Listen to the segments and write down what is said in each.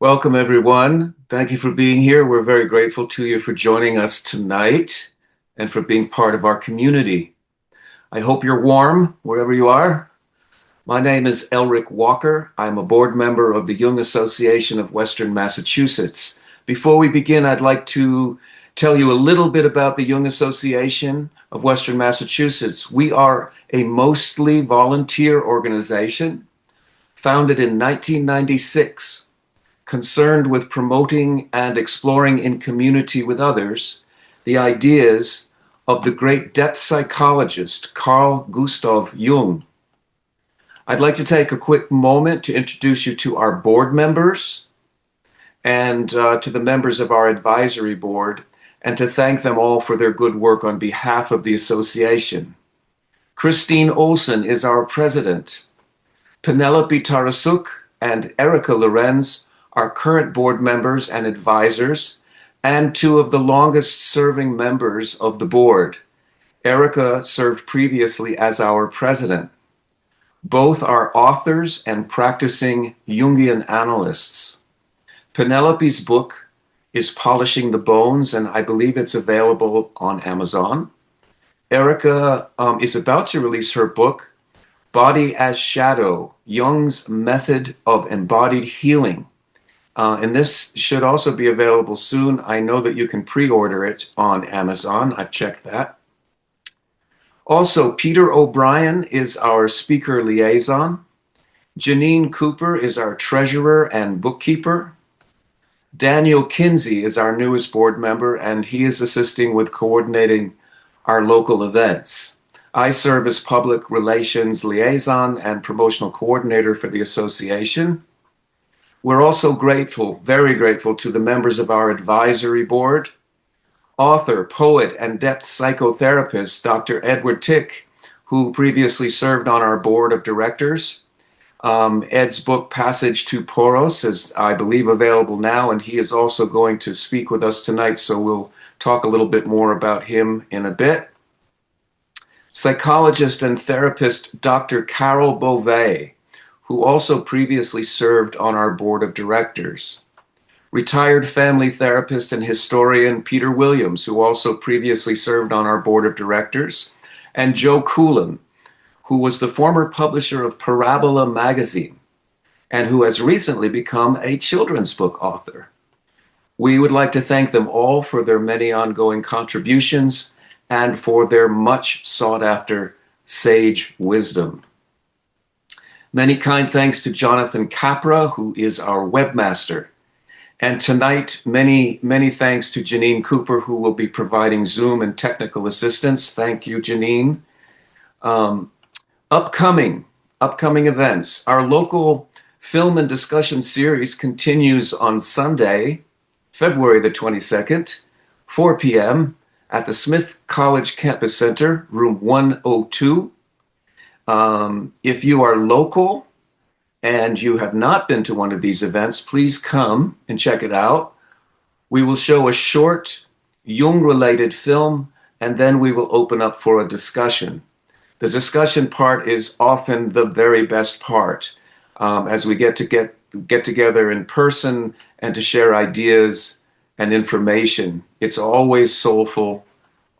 Welcome, everyone. Thank you for being here. We're very grateful to you for joining us tonight and for being part of our community. I hope you're warm wherever you are. My name is Elric Walker. I'm a board member of the Jung Association of Western Massachusetts. Before we begin, I'd like to tell you a little bit about the Jung Association of Western Massachusetts. We are a mostly volunteer organization founded in 1996, concerned with promoting and exploring in community with others the ideas of the great depth psychologist Carl Gustav Jung. I'd like to take a quick moment to introduce you to our board members and to the members of our advisory board, and to thank them all for their good work on behalf of the association. Christine Olsen is our president. Penelope Tarasuk and Erica Lorenz are current board members and advisors, and two of the longest serving members of the board. Erica served previously as our president. Both are authors and practicing Jungian analysts. Penelope's book is Polishing the Bones, and I believe it's available on Amazon. Erica is about to release her book, Body as Shadow, Jung's Method of Embodied Healing. And this should also be available soon. I know that you can pre-order it on Amazon. I've checked that. Also, Peter O'Brien is our speaker liaison. Janine Cooper is our treasurer and bookkeeper. Daniel Kinsey is our newest board member, and he is assisting with coordinating our local events. I serve as public relations liaison and promotional coordinator for the association. We're also grateful, very grateful, to the members of our advisory board, author, poet, and depth psychotherapist, Dr. Edward Tick, who previously served on our board of directors. Ed's book, Passage to Poros, is, I believe, available now, and he is also going to speak with us tonight, so we'll talk a little bit more about him in a bit. Psychologist and therapist, Dr. Carol Beauvais, who also previously served on our board of directors. Retired family therapist and historian Peter Williams, who also previously served on our board of directors. And Joe Coulin, who was the former publisher of Parabola magazine and who has recently become a children's book author. We would like to thank them all for their many ongoing contributions and for their much sought after sage wisdom. Many kind thanks to Jonathan Capra, who is our webmaster. And tonight, many thanks to Janine Cooper, who will be providing Zoom and technical assistance. Thank you, Janine. Upcoming events. Our local film and discussion series continues on Sunday, February the 22nd, 4 p.m. at the Smith College Campus Center, room 102. If you are local and you have not been to one of these events, please come and check it out. We will show a short Jung-related film, and then we will open up for a discussion. The discussion part is often the very best part, as we get together in person and to share ideas and information. It's always soulful,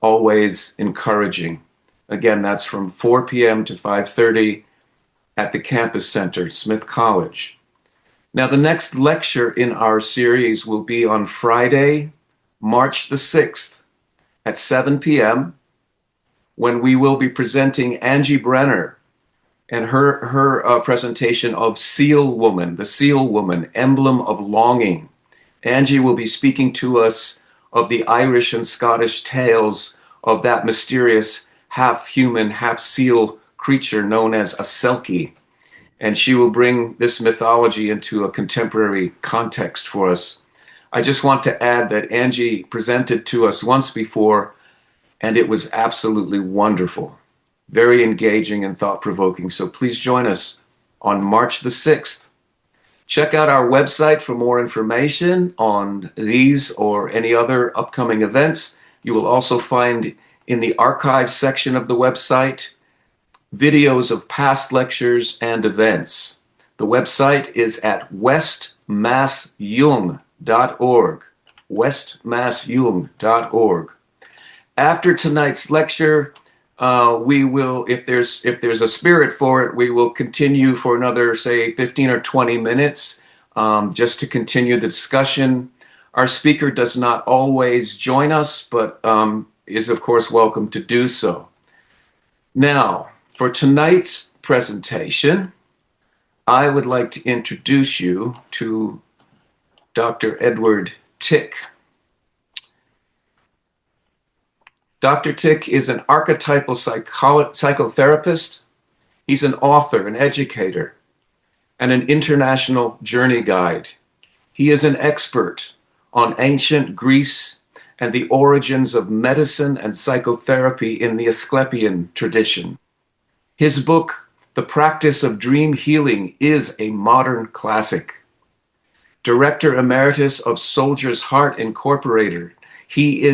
always encouraging. Again, that's from 4 p.m. to 5:30 at the Campus Center, Smith College. Now, the next lecture in our series will be on Friday, March the 6th at 7 p.m., when we will be presenting Angie Brenner and her presentation of Seal Woman, the Seal Woman, Emblem of Longing. Angie will be speaking to us of the Irish and Scottish tales of that mysterious half-human, half-seal creature known as a selkie. And she will bring this mythology into a contemporary context for us. I just want to add that Angie presented to us once before, and it was absolutely wonderful. Very engaging and thought-provoking. So please join us on March the 6th. Check out our website for more information on these or any other upcoming events. You will also find in the archive section of the website videos of past lectures and events. The website is at west westmassjung.org. westmassjung.org. After tonight's lecture, we will, if there's a spirit for it, we will continue for another, say, 15 or 20 minutes, just to continue the discussion. Our speaker does not always join us, but is, of course, welcome to do so. Now, for tonight's presentation, I would like to introduce you to Dr. Edward Tick. Dr. Tick is an archetypal psychotherapist. He's an author, an educator, and an international journey guide. He is an expert on ancient Greece and the origins of medicine and psychotherapy in the Asclepian tradition. His book, The Practice of Dream Healing, is a modern classic. Director Emeritus of Soldier's Heart Incorporated, he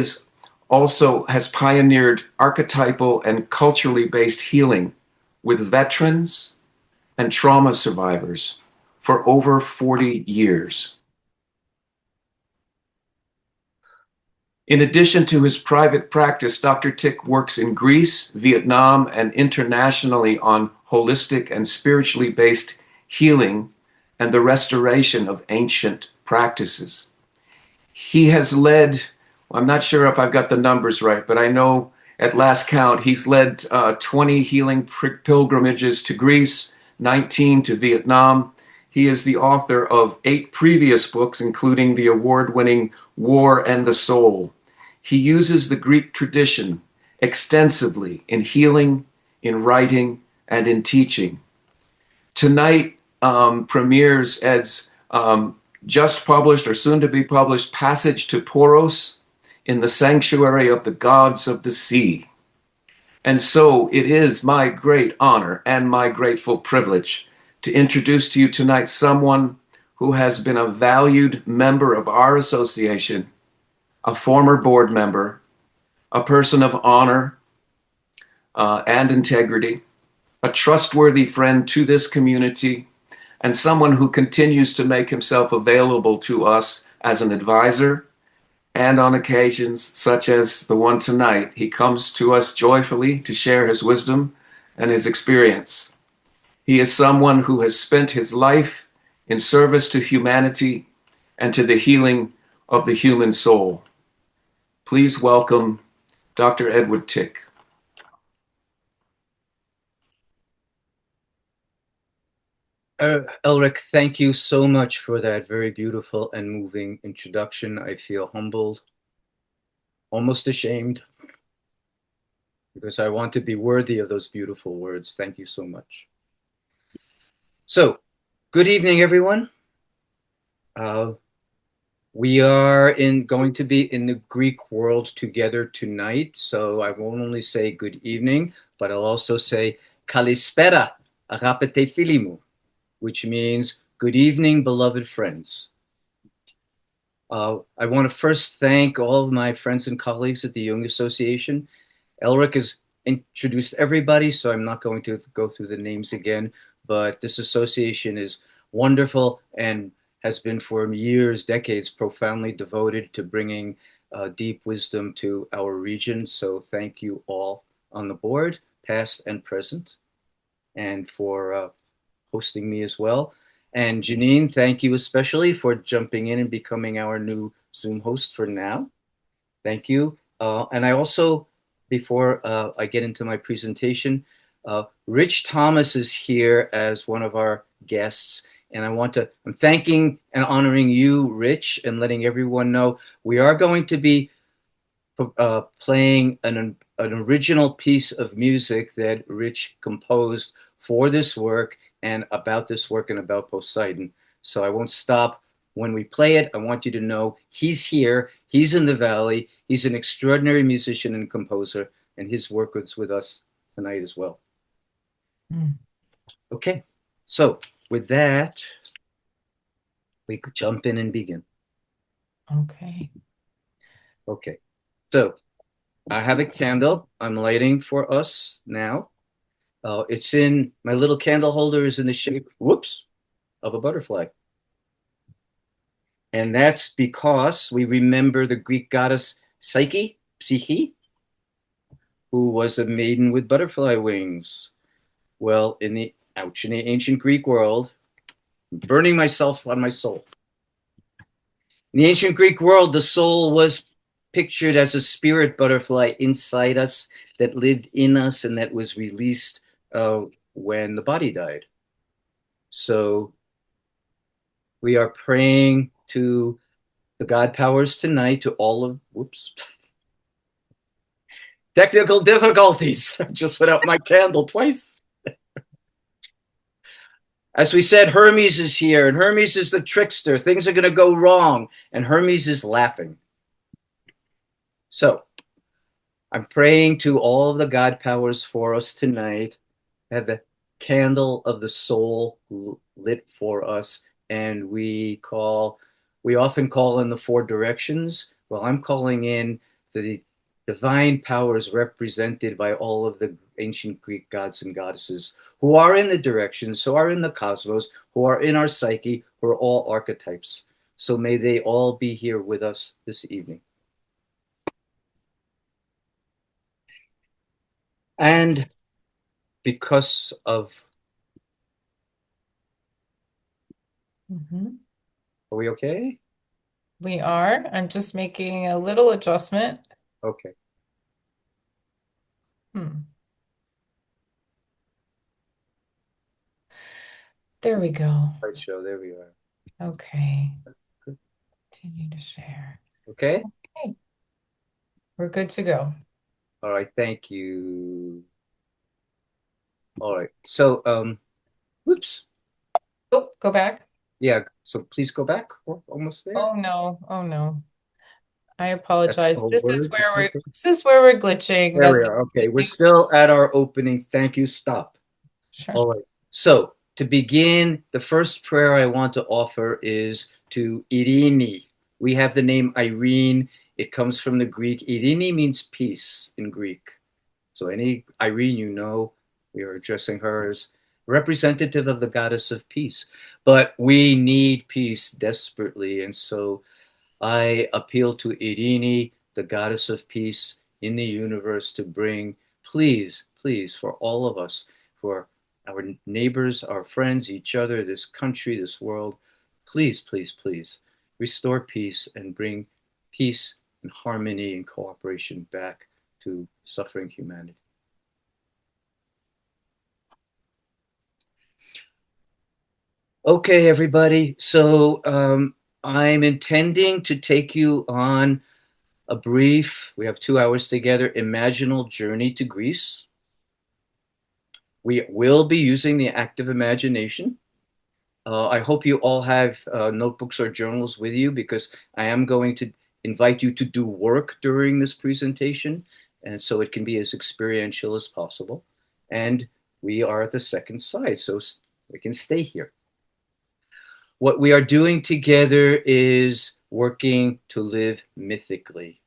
also has pioneered archetypal and culturally based healing with veterans and trauma survivors for over 40 years. In addition to his private practice, Dr. Tick works in Greece, Vietnam, and internationally on holistic and spiritually based healing and the restoration of ancient practices. He has led, I'm not sure if I've got the numbers right, but I know at last count, he's led 20 healing pilgrimages to Greece, 19 to Vietnam. He is the author of 8 previous books, including the award-winning War and the Soul. He uses the Greek tradition extensively in healing, in writing, and in teaching. Tonight premieres Ed's just published or soon to be published Passage to Poros in the Sanctuary of the Gods of the Sea. And so it is my great honor and my grateful privilege to introduce to you tonight someone who has been a valued member of our association, a former board member, a person of honor and integrity, a trustworthy friend to this community, and someone who continues to make himself available to us as an advisor, and on occasions such as the one tonight, he comes to us joyfully to share his wisdom and his experience. He is someone who has spent his life in service to humanity and to the healing of the human soul. Please welcome Dr. Edward Tick. Elric, thank you so much for that very beautiful and moving introduction. I feel humbled, almost ashamed, because I want to be worthy of those beautiful words. Thank you so much. So, good evening, everyone. We are going to be in the Greek world together tonight, so I won't only say good evening, but I'll also say kalispera, agapete philimu, which means good evening, beloved friends. I want to first thank all of my friends and colleagues at the Jung Association. Elric has introduced everybody, so I'm not going to go through the names again, but this association is wonderful and has been for years, decades, profoundly devoted to bringing deep wisdom to our region. So thank you all on the board, past and present, and for hosting me as well. And Janine, thank you especially for jumping in and becoming our new Zoom host for now. Thank you. And I also, before I get into my presentation, Rich Thomas is here as one of our guests. And I'm thanking and honoring you, Rich, and letting everyone know we are going to be playing an original piece of music that Rich composed for this work and about this work and about Poseidon. So I won't stop when we play it. I want you to know he's here, he's in the Valley, he's an extraordinary musician and composer, and his work is with us tonight as well. Okay, so with that, we could jump in and begin. Okay, so I have a candle I'm lighting for us now. It's in, my little candle holder is in the shape, of a butterfly. And that's because we remember the Greek goddess Psyche, who was a maiden with butterfly wings. Well, in the ancient Greek world, I'm burning myself on my soul. In the ancient Greek world, the soul was pictured as a spirit butterfly inside us that lived in us and that was released when the body died. So we are praying to the God powers tonight, to all of, whoops, technical difficulties. I just put out my candle twice. As we said, Hermes is here, and Hermes is the trickster. Things are going to go wrong, and Hermes is laughing. So I'm praying to all of the God powers for us tonight. Have the candle of the soul lit for us, and we often call in the four directions. Well, I'm calling in the divine powers represented by all of the ancient Greek gods and goddesses who are in the directions, who are in the cosmos, who are in our psyche, who are all archetypes. So may they all be here with us this evening. And because of, Mhm. are we okay? We are. I'm just making a little adjustment. Okay. Hmm. There we go. Right show. There we are. Okay. Continue to share. Okay. Okay. We're good to go. All right. Thank you. All right. So, whoops. Oh, go back. Yeah. So please go back. We're almost there. Oh no. Oh no. I That's apologize. all word. Okay. This is where we're glitching. There we That are. Okay. We're still at our opening. Thank you. Stop. sure. All right. So to begin, the first prayer I want to offer is to Irene. We have the name Irene. It comes from the Greek. Irene means peace in Greek. So any Irene you know, we are addressing her as representative of the goddess of peace. But we need peace desperately. And so I appeal to Irene, the goddess of peace in the universe, to bring, please, please, for all of us, for our neighbors, our friends, each other, this country, this world, please, please, please, restore peace and bring peace and harmony and cooperation back to suffering humanity. Okay, everybody. So I'm intending to take you on a brief, we have 2 hours together, imaginal journey to Greece. We will be using the active imagination. I hope you all have notebooks or journals with you because I am going to invite you to do work during this presentation, and so it can be as experiential as possible. And we are at the second side, so we can stay here. What we are doing together is working to live mythically.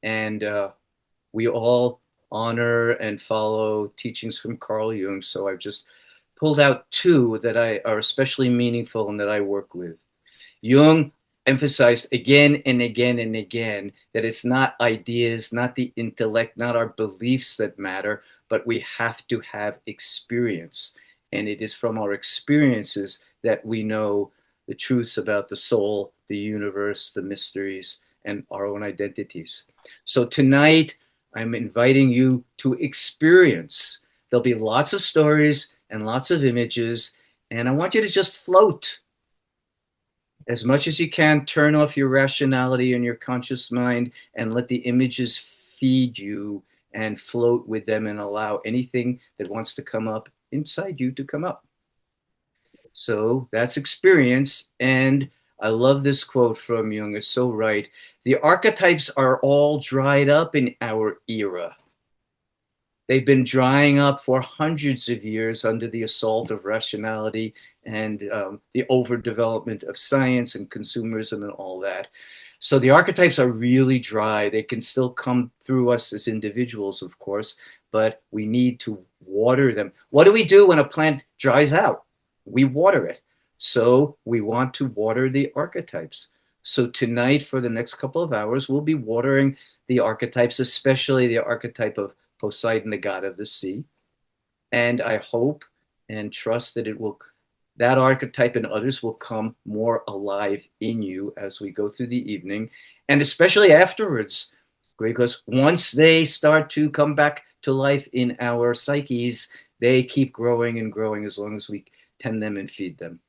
And we all honor and follow teachings from Carl Jung. So I've just pulled out two that are especially meaningful and that I work with. Jung emphasized again and again and again that it's not ideas, not the intellect, not our beliefs that matter, but we have to have experience. And it is from our experiences that we know the truths about the soul, the universe, the mysteries, and our own identities. So tonight, I'm inviting you to experience. There'll be lots of stories and lots of images, and I want you to just float as much as you can. Turn off your rationality and your conscious mind and let the images feed you and float with them and allow anything that wants to come up inside you to come up. So that's experience. And I love this quote from Jung. It's so right. The archetypes are all dried up in our era. They've been drying up for hundreds of years under the assault of rationality and the overdevelopment of science and consumerism and all that. So the archetypes are really dry. They can still come through us as individuals, of course, but we need to water them. What do we do when a plant dries out? We water it. So we want to water the archetypes. So tonight, for the next couple of hours, we'll be watering the archetypes, especially the archetype of Poseidon, the god of the sea. And I hope and trust that that archetype and others will come more alive in you as we go through the evening, and especially afterwards, because once they start to come back to life in our psyches, they keep growing and growing as long as we tend them and feed them.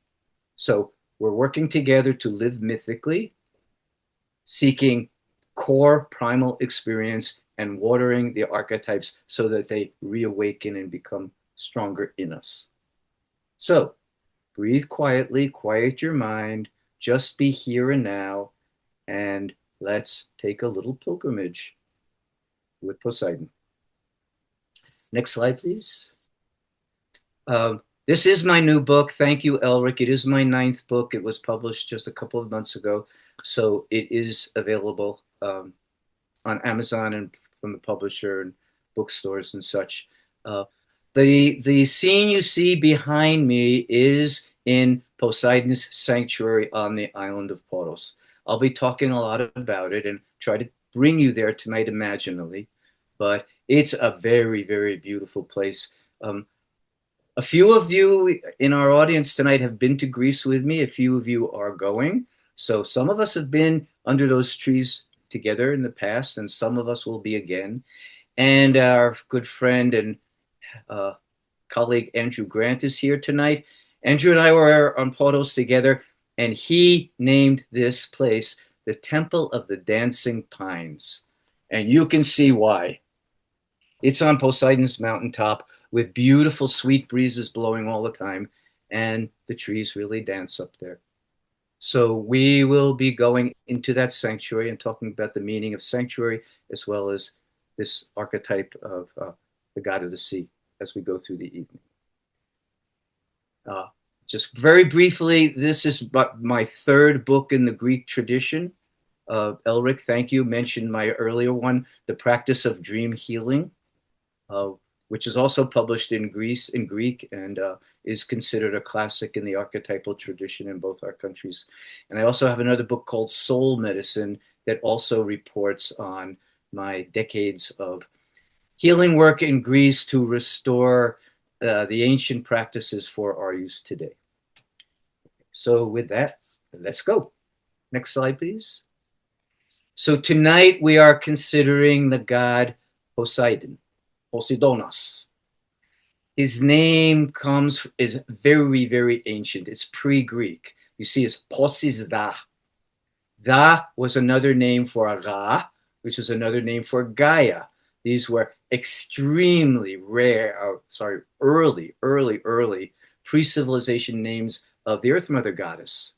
So we're working together to live mythically, seeking core primal experience and watering the archetypes so that they reawaken and become stronger in us. So breathe quietly, quiet your mind, just be here and now, and let's take a little pilgrimage with Poseidon. Next slide, please. This is my new book. Thank you, Elric. It is my 9th book. It was published just a couple of months ago, so it is available on Amazon and from the publisher and bookstores and such. The scene you see behind me is in Poseidon's sanctuary on the island of Poros. I'll be talking a lot about it and try to bring you there tonight imaginally, but it's a very, very beautiful place. A few of you in our audience tonight have been to Greece with me. A few of you are going. So some of us have been under those trees together in the past, and some of us will be again. And our good friend and colleague Andrew Grant is here tonight. Andrew and I were on Poros together, and he named this place the Temple of the Dancing Pines. And you can see why. It's on Poseidon's mountaintop with beautiful sweet breezes blowing all the time, and the trees really dance up there. So we will be going into that sanctuary and talking about the meaning of sanctuary as well as this archetype of the god of the sea as we go through the evening. Just very briefly, this is my 3rd book in the Greek tradition. Elric, thank you, mentioned my earlier one, The Practice of Dream Healing, which is also published in Greek, and is considered a classic in the archetypal tradition in both our countries. And I also have another book called Soul Medicine that also reports on my decades of healing work in Greece to restore the ancient practices for our use today. So with that, let's go. Next slide, please. So tonight we are considering the god Poseidon, Poseidonos. His name is very, very ancient. It's pre-Greek. You see, it's Posizda. Da was another name for Ra, which is another name for Gaia. These were extremely rare, early pre-civilization names of the Earth Mother goddess.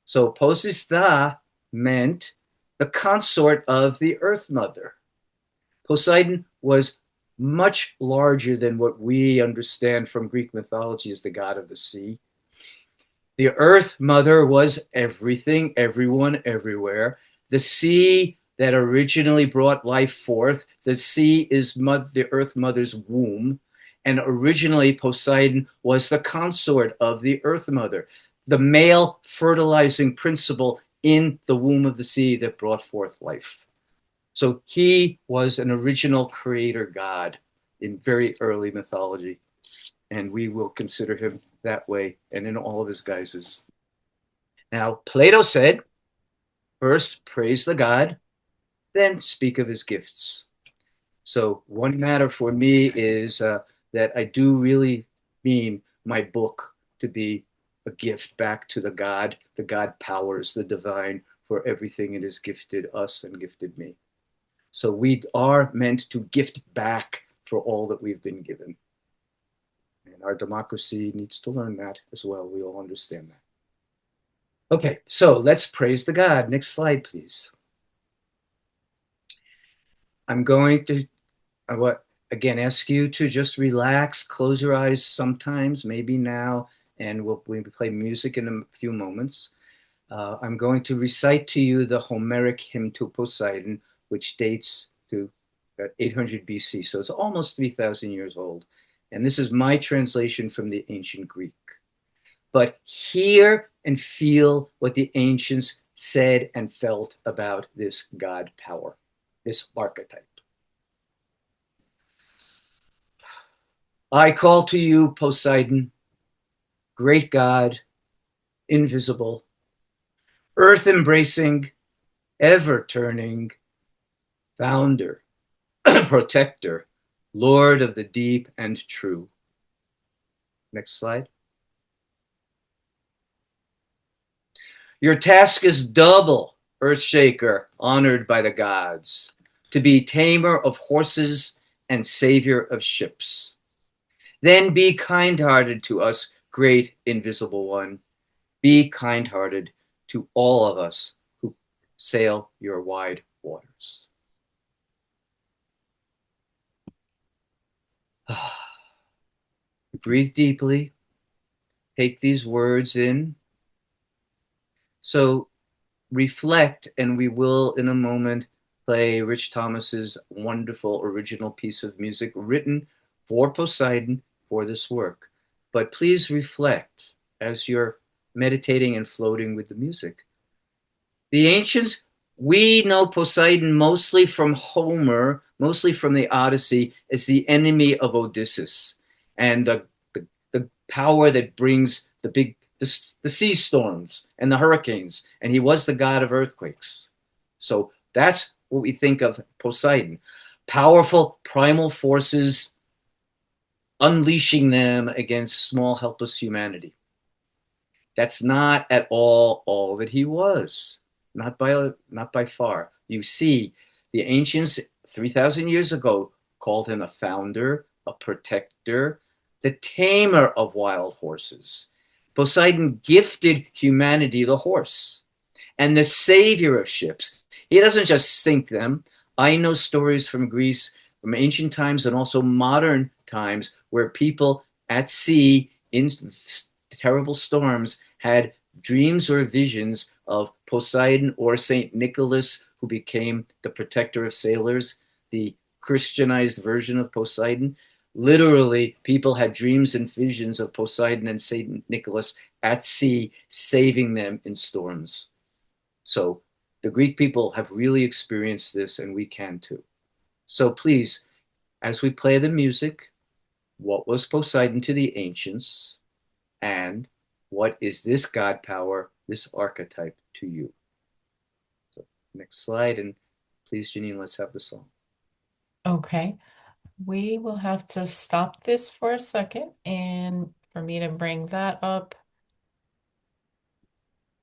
So Posizda meant the consort of the Earth Mother. Poseidon was much larger than what we understand from Greek mythology as the god of the sea. The Earth Mother was everything, everyone, everywhere. The sea that originally brought life forth, the sea is the Earth Mother's womb, and originally Poseidon was the consort of the Earth Mother, the male fertilizing principle in the womb of the sea that brought forth life. So he was an original creator god in very early mythology, and we will consider him that way and in all of his guises. Now, Plato said, first praise the god, then speak of his gifts. So one matter for me is that I do really mean my book to be a gift back to the god powers, the divine, for everything it has gifted us and gifted me. So we are meant to gift back for all that we've been given. And our democracy needs to learn that as well. We all understand that. Okay, so let's praise the god. Next slide, please. I'm going to, again, ask you to just relax, close your eyes sometimes, maybe now, and we'll play music in a few moments. I'm going to recite to you the Homeric hymn to Poseidon, which dates to 800 BC. So it's almost 3,000 years old. And this is my translation from the ancient Greek. but hear and feel what the ancients said and felt about this god power, this archetype. I call to you, Poseidon, great god, invisible, earth embracing, ever turning, founder, protector, lord of the deep and true. Next slide. Your task is double, Earthshaker, honored by the gods, to be tamer of horses and savior of ships. Then be kind-hearted to us, great invisible one. Be kind-hearted to all of us who sail your wide waters. Breathe deeply. Take these words in. So reflect, and we will in a moment play Rich Thomas's wonderful original piece of music written for Poseidon for this work. But please reflect as you're meditating and floating with the music. The ancients, we know Poseidon mostly from Homer, mostly from the Odyssey, as the enemy of Odysseus and the power that brings the sea storms and the hurricanes, and he was the god of earthquakes. So that's what we think of Poseidon. Powerful primal forces, unleashing them against small helpless humanity. That's not at all that he was, not by far. You see, the ancients 3,000 years ago called him a founder, a protector, the tamer of wild horses. Poseidon gifted humanity the horse and the savior of ships. He doesn't just sink them. I know stories from Greece, from ancient times and also modern times, where people at sea in terrible storms had dreams or visions of Poseidon or Saint Nicholas, who became the protector of sailors, the Christianized version of Poseidon. Literally, people had dreams and visions of Poseidon and Saint Nicholas at sea, saving them in storms. So the Greek people have really experienced this, and we can too. So please, as we play the music, what was Poseidon to the ancients, and what is this god power, this archetype to you? So next slide, and please, Janine, let's have the song. Okay. We will have to stop this for a second and for me to bring that up.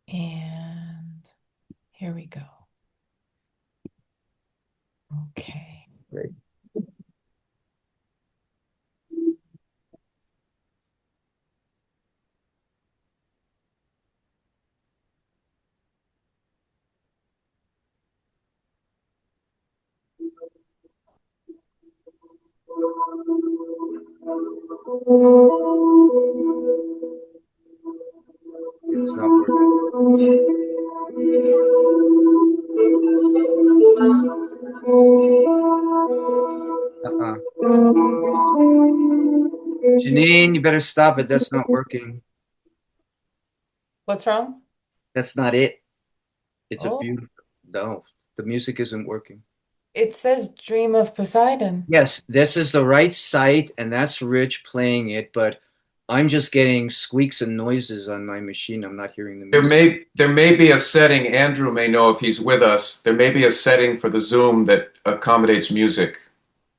And here we go. Okay. Great. It's not working. Janine, you better stop it. That's not working. What's wrong? That's not it. It's a Oh, beautiful. No, the music isn't working. it says Dream of Poseidon. Yes, this is the right site, and that's Rich playing it, but I'm just getting squeaks and noises on my machine. I'm not hearing the music. There may be a setting, Andrew may know if he's with us, there may be a setting for the Zoom that accommodates music.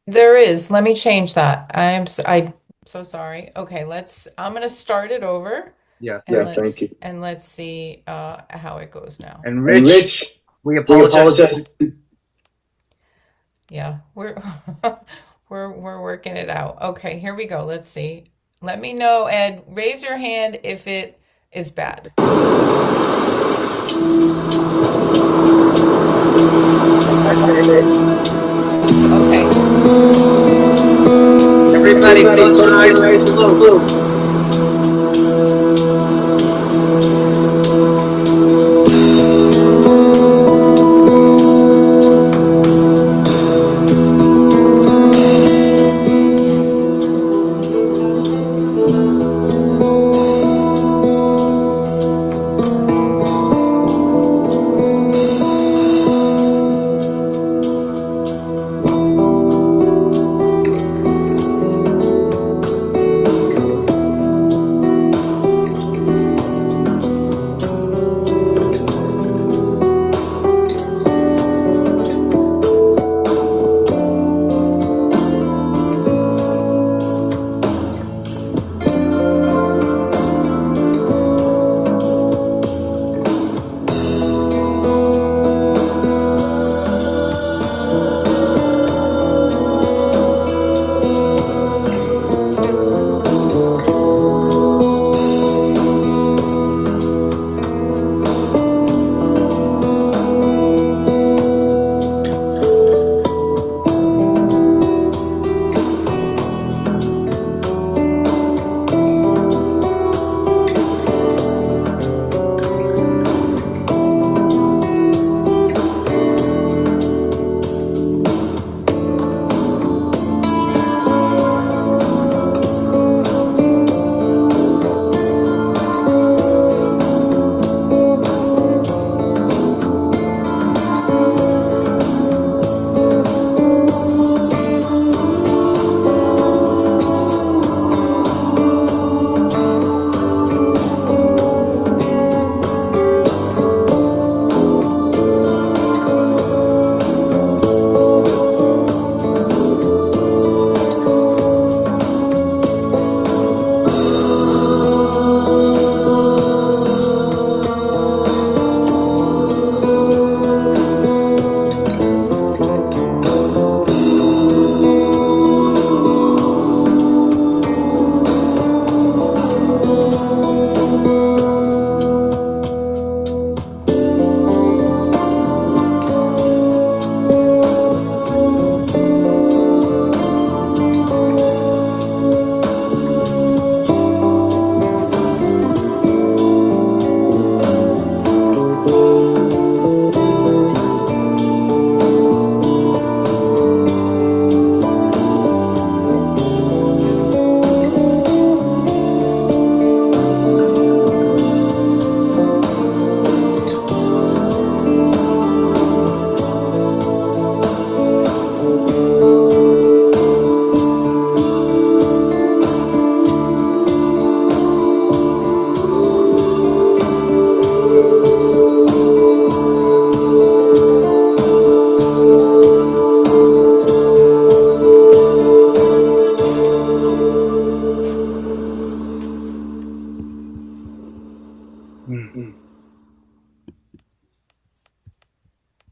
There is. Let me change that. I'm so sorry. Okay, I'm gonna start it over Yeah. and let's see how it goes now. And Rich, we apologize. Yeah, we're we're working it out. Okay, here we go. Let's see. Let me know, Ed. Raise your hand if it is bad. Okay. Everybody, close your eyes. Close.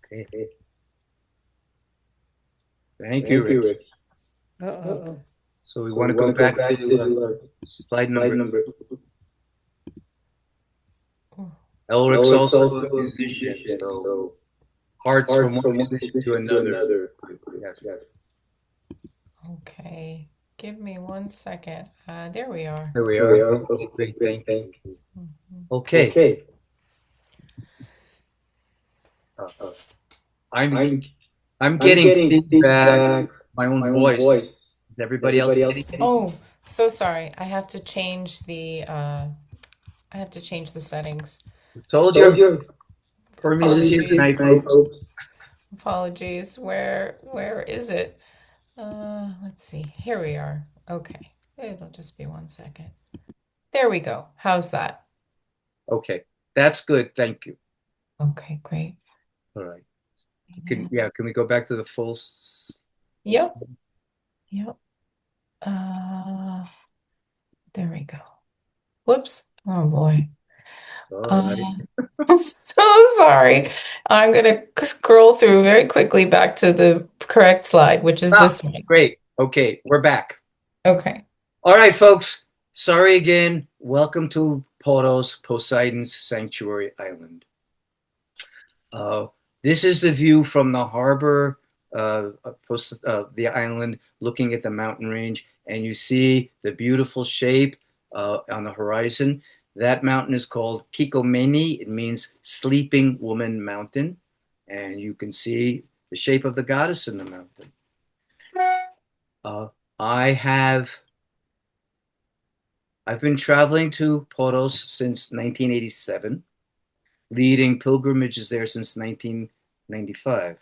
Okay. Thank you, Rich. Uh-oh. So we want to go back to slide number. Elric's also a musician, so hearts from one musician to another. Yes. Okay. Give me 1 second. There we are. Here we are. Okay, great. Thank you. Mhm. Okay. Uh, I'm getting feedback. My own voice. Is everybody else getting it? Oh, so sorry. I have to change the settings. Told you. Hermes is here tonight, folks. Apologies. Where is it? Let's see. Here we are. Okay. It'll just be 1 second. There we go. How's that? Okay, that's good. Thank you. Okay, great. All right. Can we go back to the full? Yep. Yep. Uh, there we go. Whoops. Oh boy. All right. I'm so sorry. I'm gonna scroll through very quickly back to the correct slide, which is this one. Great. Okay, we're back. Okay. All right, folks. Sorry again. Welcome to Poros, Poseidon's Sanctuary Island. This is the view from the harbor of the island, looking at the mountain range, and you see the beautiful shape on the horizon. That mountain is called Kikomeni. It means sleeping woman mountain, and you can see the shape of the goddess in the mountain. I've been traveling to Poros since 1987, leading pilgrimages there since 1995.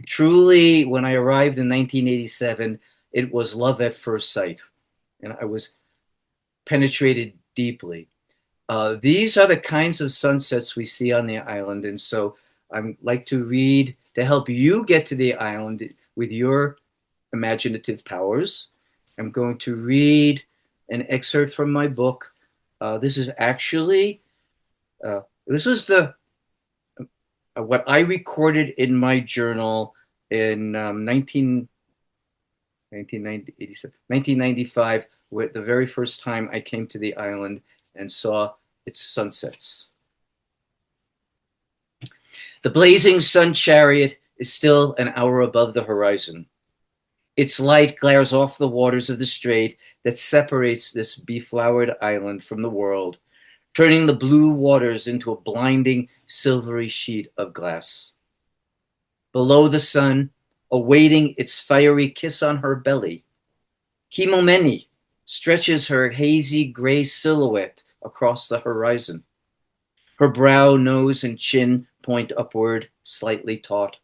Truly, when I arrived in 1987, it was love at first sight, and I was penetrated deeply. These are the kinds of sunsets we see on the island, and so I'd like to read to help you get to the island with your imaginative powers. I'm going to read an excerpt from my book. This is the what I recorded in my journal in 1995, with the very first time I came to the island and saw its sunsets. The blazing sun chariot is still an hour above the horizon. Its light glares off the waters of the strait that separates this beflowered island from the world, turning the blue waters into a blinding silvery sheet of glass. Below the sun, awaiting its fiery kiss on her belly, Kimomeni stretches her hazy gray silhouette across the horizon. Her brow, nose, and chin point upward, slightly taut.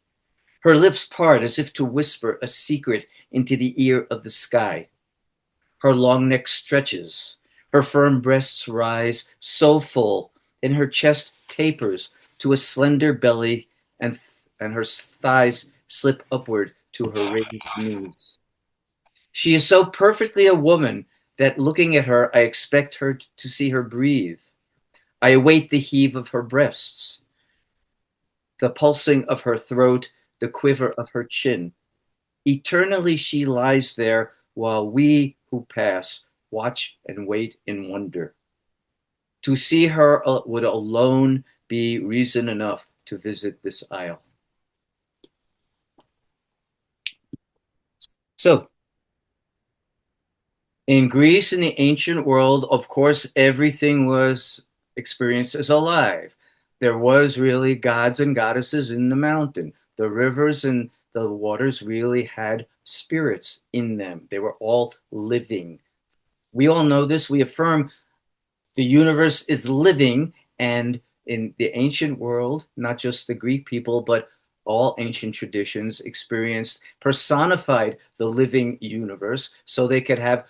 Her lips part as if to whisper a secret into the ear of the sky. Her long neck stretches. Her firm breasts rise so full, and her chest tapers to a slender belly, and her thighs slip upward to her raised knees. She is so perfectly a woman that looking at her, I expect her to see her breathe. I await the heave of her breasts, the pulsing of her throat, the quiver of her chin. Eternally she lies there while we who pass watch and wait in wonder. To see her would alone be reason enough to visit this isle. So, in Greece, in the ancient world, of course, everything was experienced as alive. There was really gods and goddesses in the mountain. The rivers and the waters really had spirits in them. They were all living. We all know this. We affirm the universe is living, and in the ancient world, not just the Greek people, but all ancient traditions experienced, personified the living universe so they could have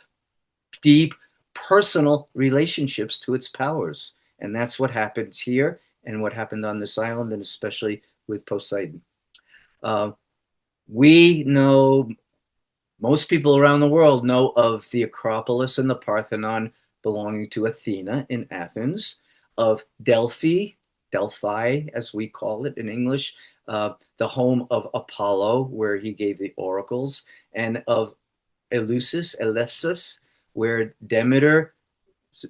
deep personal relationships to its powers. And that's what happens here and what happened on this island, and especially with Poseidon. We know, most people around the world know of the Acropolis and the Parthenon, belonging to Athena in Athens, of Delphi as we call it in English, the home of Apollo, where he gave the oracles, and of Eleusis, where Demeter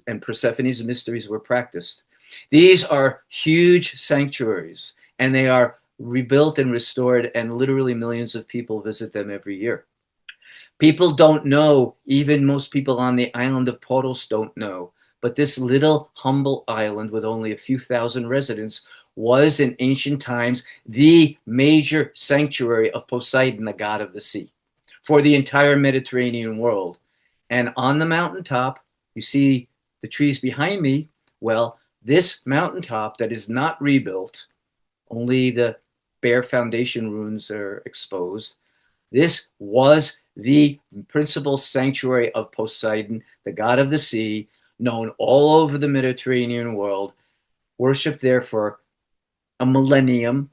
and Persephone's mysteries were practiced. These are huge sanctuaries, and they are rebuilt and restored, and literally millions of people visit them every year. People don't know, even most people on the island of Poros don't know, but this little humble island with only a few thousand residents was in ancient times the major sanctuary of Poseidon, the god of the sea, for the entire Mediterranean world. And on the mountaintop, you see the trees behind me. Well, this mountaintop that is not rebuilt, only the bare foundation ruins are exposed. This was the principal sanctuary of Poseidon, the god of the sea, known all over the Mediterranean world, worshipped there for a millennium.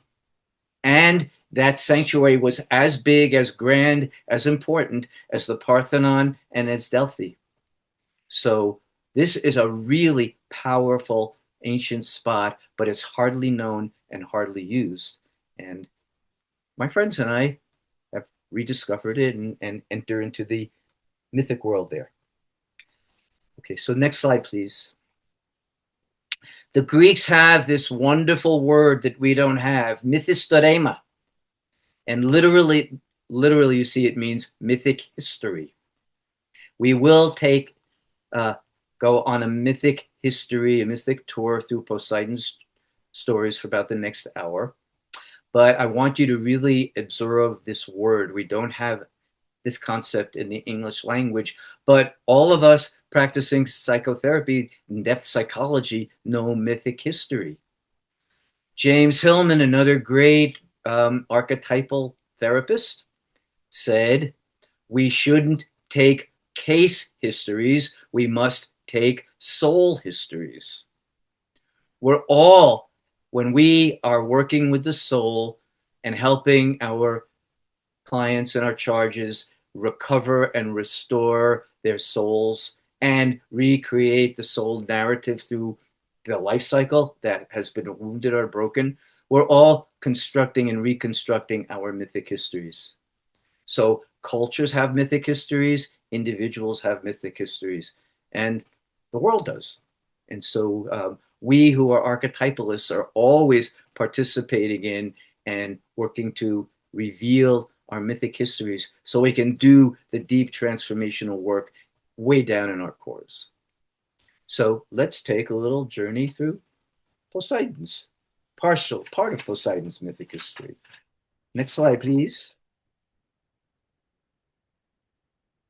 And that sanctuary was as big, as grand, as important as the Parthenon and as Delphi. So this is a really powerful ancient spot, but it's hardly known and hardly used. And my friends and I have rediscovered it and enter into the mythic world there. Okay, so next slide, please. The Greeks have this wonderful word that we don't have, mythistorema. And literally, you see it means mythic history. We will go on a mythic history, a mythic tour through Poseidon's stories for about the next hour. But I want you to really observe this word. We don't have this concept in the English language, but all of us practicing psychotherapy, in-depth psychology, know mythic history. James Hillman, another great archetypal therapist, said, we shouldn't take case histories, we must take soul histories. We're all, when we are working with the soul and helping our clients and our charges recover and restore their souls and recreate the soul narrative through the life cycle that has been wounded or broken, we're all constructing and reconstructing our mythic histories. So cultures have mythic histories, individuals have mythic histories, and the world does. And so we who are archetypalists are always participating in and working to reveal our mythic histories so we can do the deep transformational work way down in our cores. So let's take a little journey through Poseidon's part of Poseidon's mythic history. Next slide, please.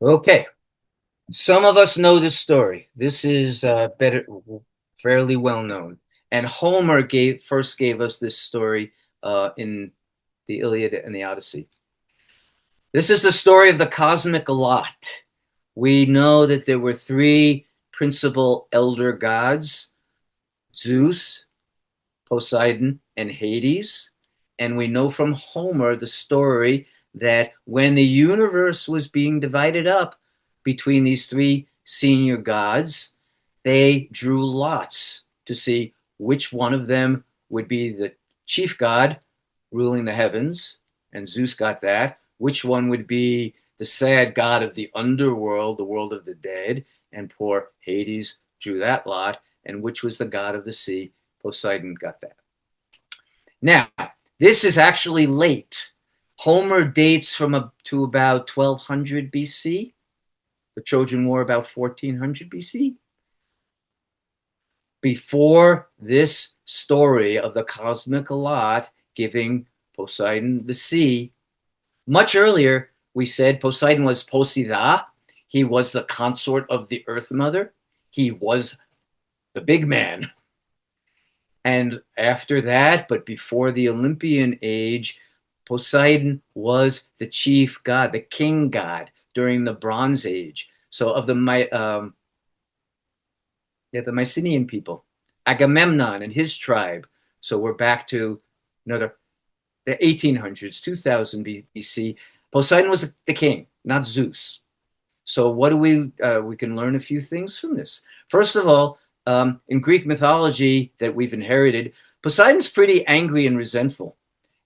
Okay, some of us know this story. This is fairly well known. And Homer first gave us this story in the Iliad and the Odyssey. This is the story of the cosmic lot. We know that there were three principal elder gods, Zeus, Poseidon, and Hades. And we know from Homer the story that when the universe was being divided up between these three senior gods, they drew lots to see which one of them would be the chief god ruling the heavens, and Zeus got that. Which one would be the sad god of the underworld, the world of the dead, and poor Hades drew that lot, and which was the god of the sea, Poseidon got that. Now, this is actually late. Homer dates to about 1200 BC. The Trojan War about 1400 BC. Before this story of the cosmic lot giving Poseidon the sea, much earlier we said Poseidon was Poseida. He was the consort of the Earth Mother. He was the big man. And after that, but before the Olympian age, Poseidon was the chief god, the king god during the Bronze Age. So of the Mycenaean people, Agamemnon and his tribe. So we're back to the 1800s, 2000 BC. Poseidon was the king, not Zeus. So what do we can learn a few things from this. First of all, in Greek mythology that we've inherited, Poseidon's pretty angry and resentful.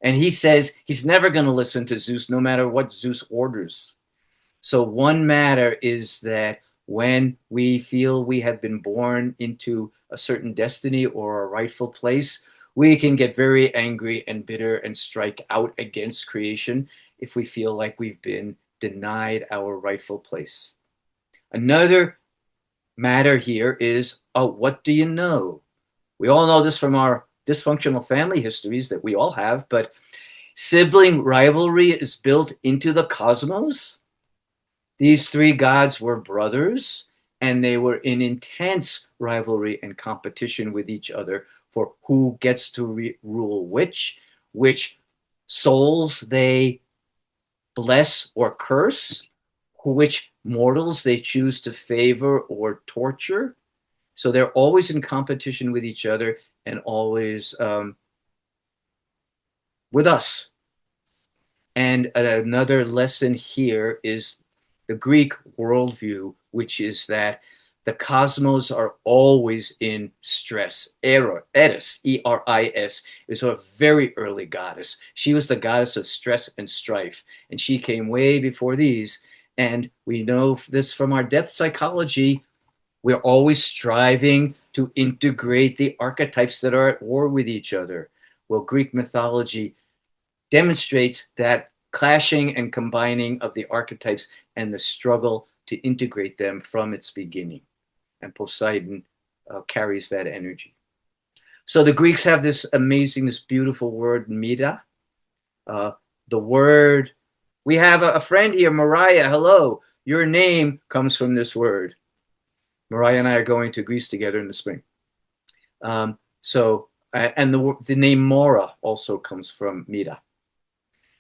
And he says he's never going to listen to Zeus no matter what Zeus orders. So one matter is that when we feel we have been born into a certain destiny or a rightful place, we can get very angry and bitter and strike out against creation if we feel like we've been denied our rightful place. Another matter here is, oh, what do you know? We all know this from our dysfunctional family histories that we all have, but sibling rivalry is built into the cosmos. These three gods were brothers, and they were in intense rivalry and competition with each other for who gets to rule which souls they bless or curse, which mortals they choose to favor or torture. So they're always in competition with each other and always with us. And another lesson here is the Greek worldview, which is that the cosmos are always in stress. Eris, Eris, is a very early goddess. She was the goddess of stress and strife, and she came way before these. And we know this from our depth psychology. We're always striving to integrate the archetypes that are at war with each other. Well, Greek mythology demonstrates that clashing and combining of the archetypes and the struggle to integrate them from its beginning. And Poseidon carries that energy. So the Greeks have this amazing, this beautiful word, meta. The word, we have a friend here, Mariah. Hello. Your name comes from this word. Mariah and I are going to Greece together in the spring. And the name Mora also comes from meta.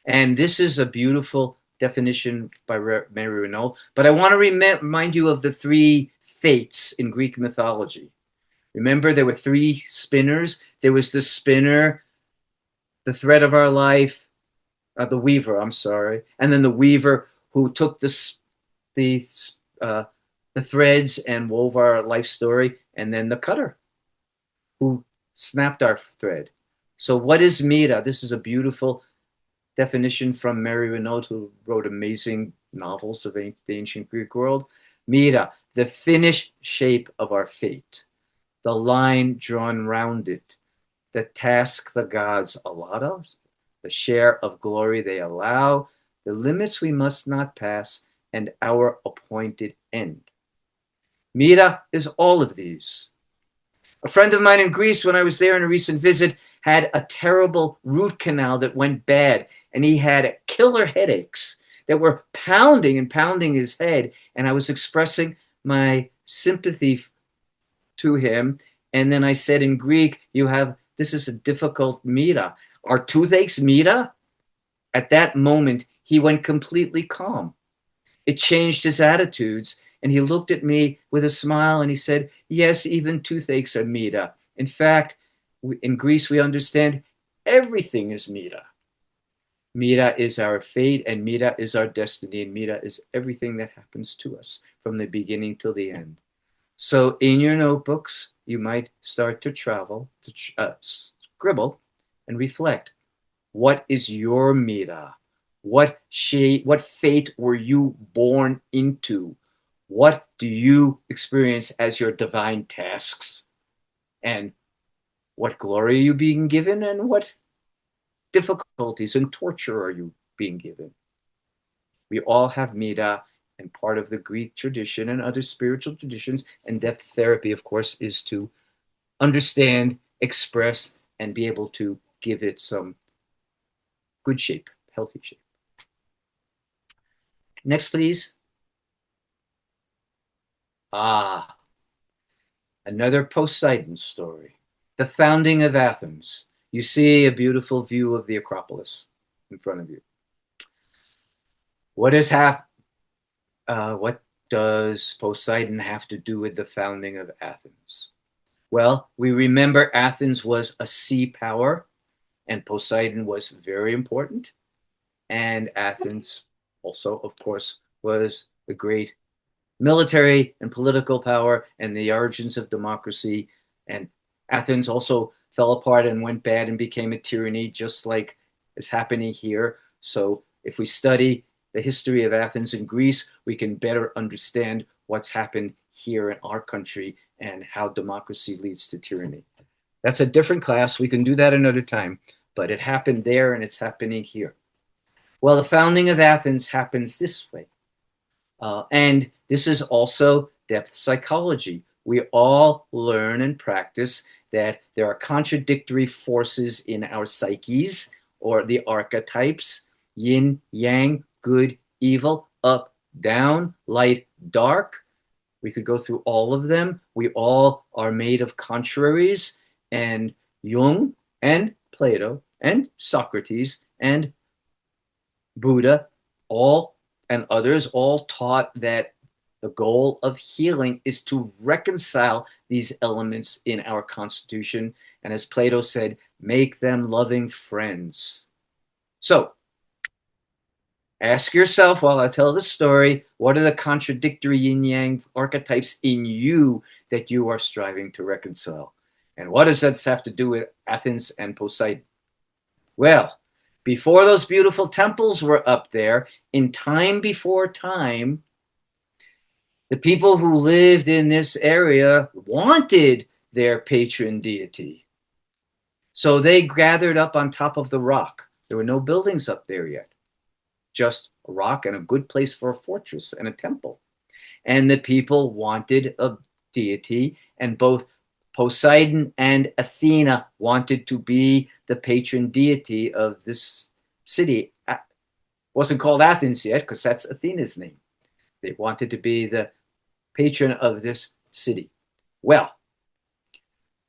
And this is a beautiful definition by Mary Renault. But I want to remind you of the three fates in Greek mythology. Remember, there were three spinners. There was the spinner, the thread of our life, the weaver, I'm sorry, and then the weaver who took the threads and wove our life story, and then the cutter who snapped our thread. So what is meta? This is a beautiful definition from Mary Renault, who wrote amazing novels of the ancient Greek world. Meta, the finished shape of our fate, the line drawn round it, the task the gods allot us, the share of glory they allow, the limits we must not pass, and our appointed end. Meta is all of these. A friend of mine in Greece, when I was there on a recent visit, had a terrible root canal that went bad, and he had killer headaches that were pounding and pounding his head, and I was expressing my sympathy to him. And then I said in Greek, this is a difficult meta. Are toothaches meta? At that moment, he went completely calm. It changed his attitudes, and he looked at me with a smile and he said, yes, even toothaches are meta. In fact, in Greece, we understand everything is meta. Meta is our fate, and meta is our destiny, and meta is everything that happens to us from the beginning till the end. So in your notebooks, you might start to travel, to scribble and reflect. What is your meta? What fate were you born into? What do you experience as your divine tasks? And what glory are you being given, and what difficulties and torture are you being given? We all have meta, and part of the Greek tradition and other spiritual traditions and depth therapy, of course, is to understand, express, and be able to give it some good shape, healthy shape. Next, please. Another Poseidon story. The founding of Athens. You see a beautiful view of the Acropolis in front of you. What does Poseidon have to do with the founding of Athens? Well, we remember Athens was a sea power, and Poseidon was very important. And Athens also, of course, was the great military and political power and the origins of democracy. And Athens also fell apart and went bad and became a tyranny, just like is happening here. So if we study the history of Athens and Greece, we can better understand what's happened here in our country and how democracy leads to tyranny. That's a different class. We can do that another time, but it happened there and it's happening here. Well, the founding of Athens happens this way. And this is also depth psychology. We all learn and practice that there are contradictory forces in our psyches, or the archetypes: yin, yang, good, evil, up, down, light, dark. We could go through all of them. We all are made of contraries, and Jung and Plato and Socrates and Buddha all and others all taught that the goal of healing is to reconcile these elements in our constitution, and as Plato said, make them loving friends. So ask yourself while I tell the story, what are the contradictory yin-yang archetypes in you that you are striving to reconcile? And what does that have to do with Athens and Poseidon? Well, before those beautiful temples were up there, in time before time, the people who lived in this area wanted their patron deity. So they gathered up on top of the rock. There were no buildings up there yet, just a rock and a good place for a fortress and a temple. And the people wanted a deity, and both Poseidon and Athena wanted to be the patron deity of this city. It wasn't called Athens yet because that's Athena's name. They wanted to be the patron of this city. Well,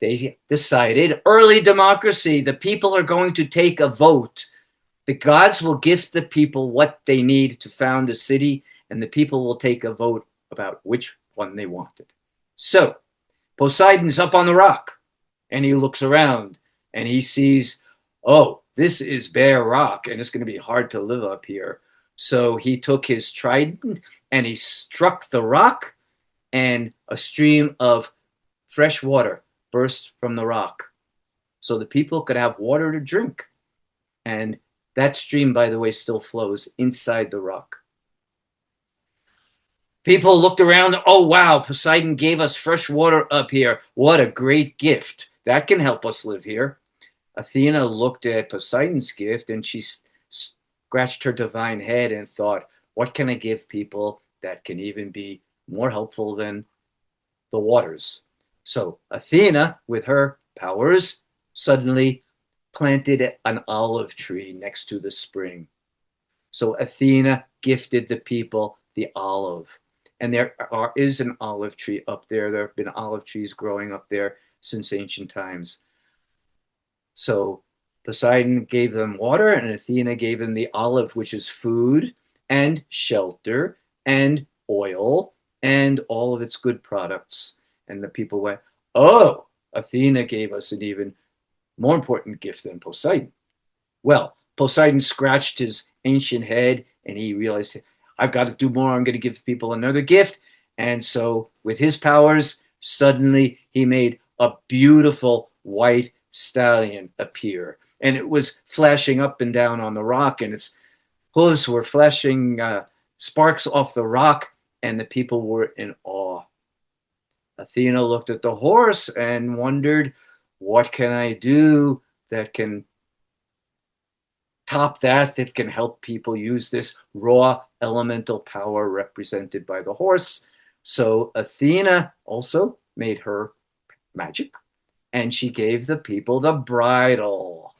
they decided early democracy, the people are going to take a vote. The gods will gift the people what they need to found a city, and the people will take a vote about which one they wanted. So Poseidon's up on the rock, and he looks around, and he sees, oh, this is bare rock, and it's going to be hard to live up here. So he took his trident, and he struck the rock, and a stream of fresh water burst from the rock. So the people could have water to drink. And that stream, by the way, still flows inside the rock. People looked around. Oh, wow, Poseidon gave us fresh water up here. What a great gift. That can help us live here. Athena looked at Poseidon's gift, and she scratched her divine head and thought, what can I give people that can even be more helpful than the waters? So Athena, with her powers, suddenly planted an olive tree next to the spring. So Athena gifted the people the olive. And there is an olive tree up there. There have been olive trees growing up there since ancient times. So Poseidon gave them water, and Athena gave them the olive, which is food and shelter and oil and all of its good products. And the people went, oh, Athena gave us an even more important gift than Poseidon. Well, Poseidon scratched his ancient head, and he realized, I've got to do more. I'm going to give people another gift. And so with his powers, suddenly he made a beautiful white stallion appear. And it was flashing up and down on the rock, and its hooves were flashing sparks off the rock, and the people were in awe. Athena looked at the horse and wondered, what can I do that can top that can help people use this raw elemental power represented by the horse? So Athena also made her magic, and she gave the people the bridle.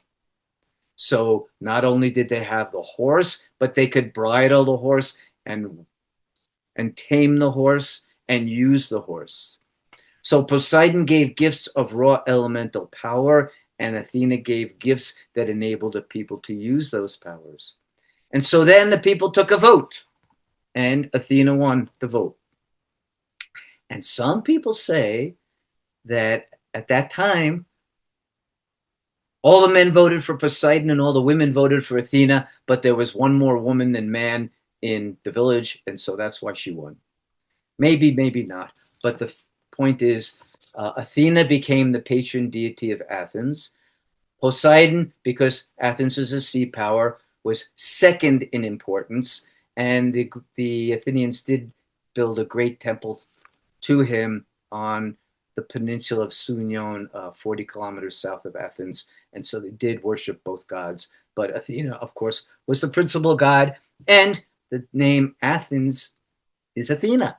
So not only did they have the horse, but they could bridle the horse and tame the horse and use the horse. So Poseidon gave gifts of raw elemental power, and Athena gave gifts that enabled the people to use those powers. And so then the people took a vote, and Athena won the vote. And some people say that at that time, all the men voted for Poseidon and all the women voted for Athena, but there was one more woman than man in the village, and so that's why she won. Maybe, maybe not. But the point is, Athena became the patron deity of Athens. Poseidon, because Athens is a sea power, was second in importance, and the Athenians did build a great temple to him on the peninsula of Sunion, 40 kilometers south of Athens. And so they did worship both gods. But Athena, of course, was the principal god, and the name Athens is Athena.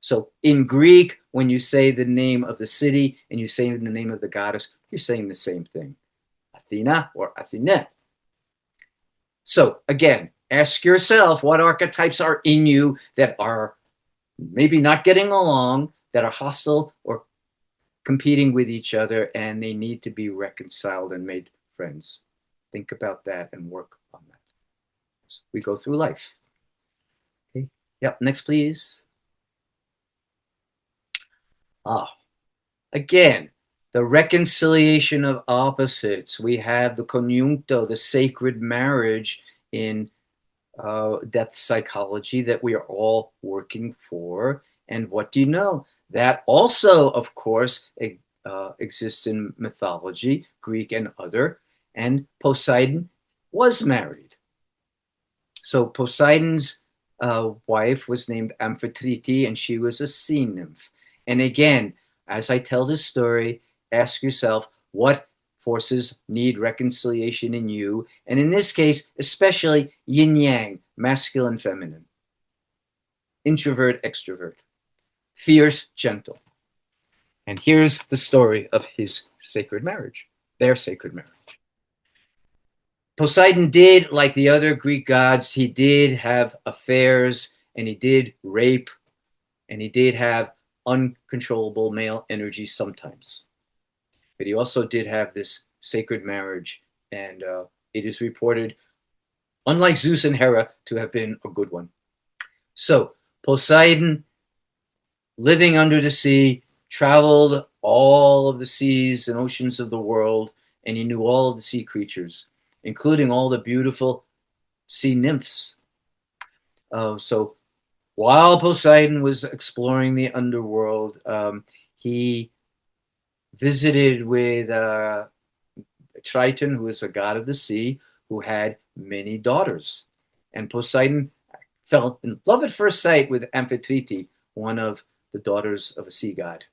So in Greek, when you say the name of the city and you say the name of the goddess, you're saying the same thing, Athena or Athene. So again, ask yourself what archetypes are in you that are maybe not getting along, that are hostile or competing with each other, and they need to be reconciled and made friends. Think about that and work on that. We go through life. Okay. Yep. Next, please. Again, the reconciliation of opposites. We have the conjuncto, the sacred marriage in depth psychology that we are all working for. And what do you know? That also, of course, exists in mythology, Greek and other. And Poseidon was married. So Poseidon's wife was named Amphitrite, and she was a sea nymph. And again, as I tell this story, ask yourself what forces need reconciliation in you. And in this case, especially yin yang, masculine, feminine, introvert, extrovert, fierce, gentle. And here's the story of his sacred marriage, their sacred marriage. Poseidon did, like the other Greek gods, he did have affairs, and he did rape, and he did have uncontrollable male energy sometimes. But he also did have this sacred marriage, and it is reported, unlike Zeus and Hera, to have been a good one. So Poseidon, living under the sea, traveled all of the seas and oceans of the world, and he knew all of the sea creatures, including all the beautiful sea nymphs. So while Poseidon was exploring the underworld, he visited with Triton, who is a god of the sea, who had many daughters. And Poseidon fell in love at first sight with Amphitrite, one of the daughters of a sea god.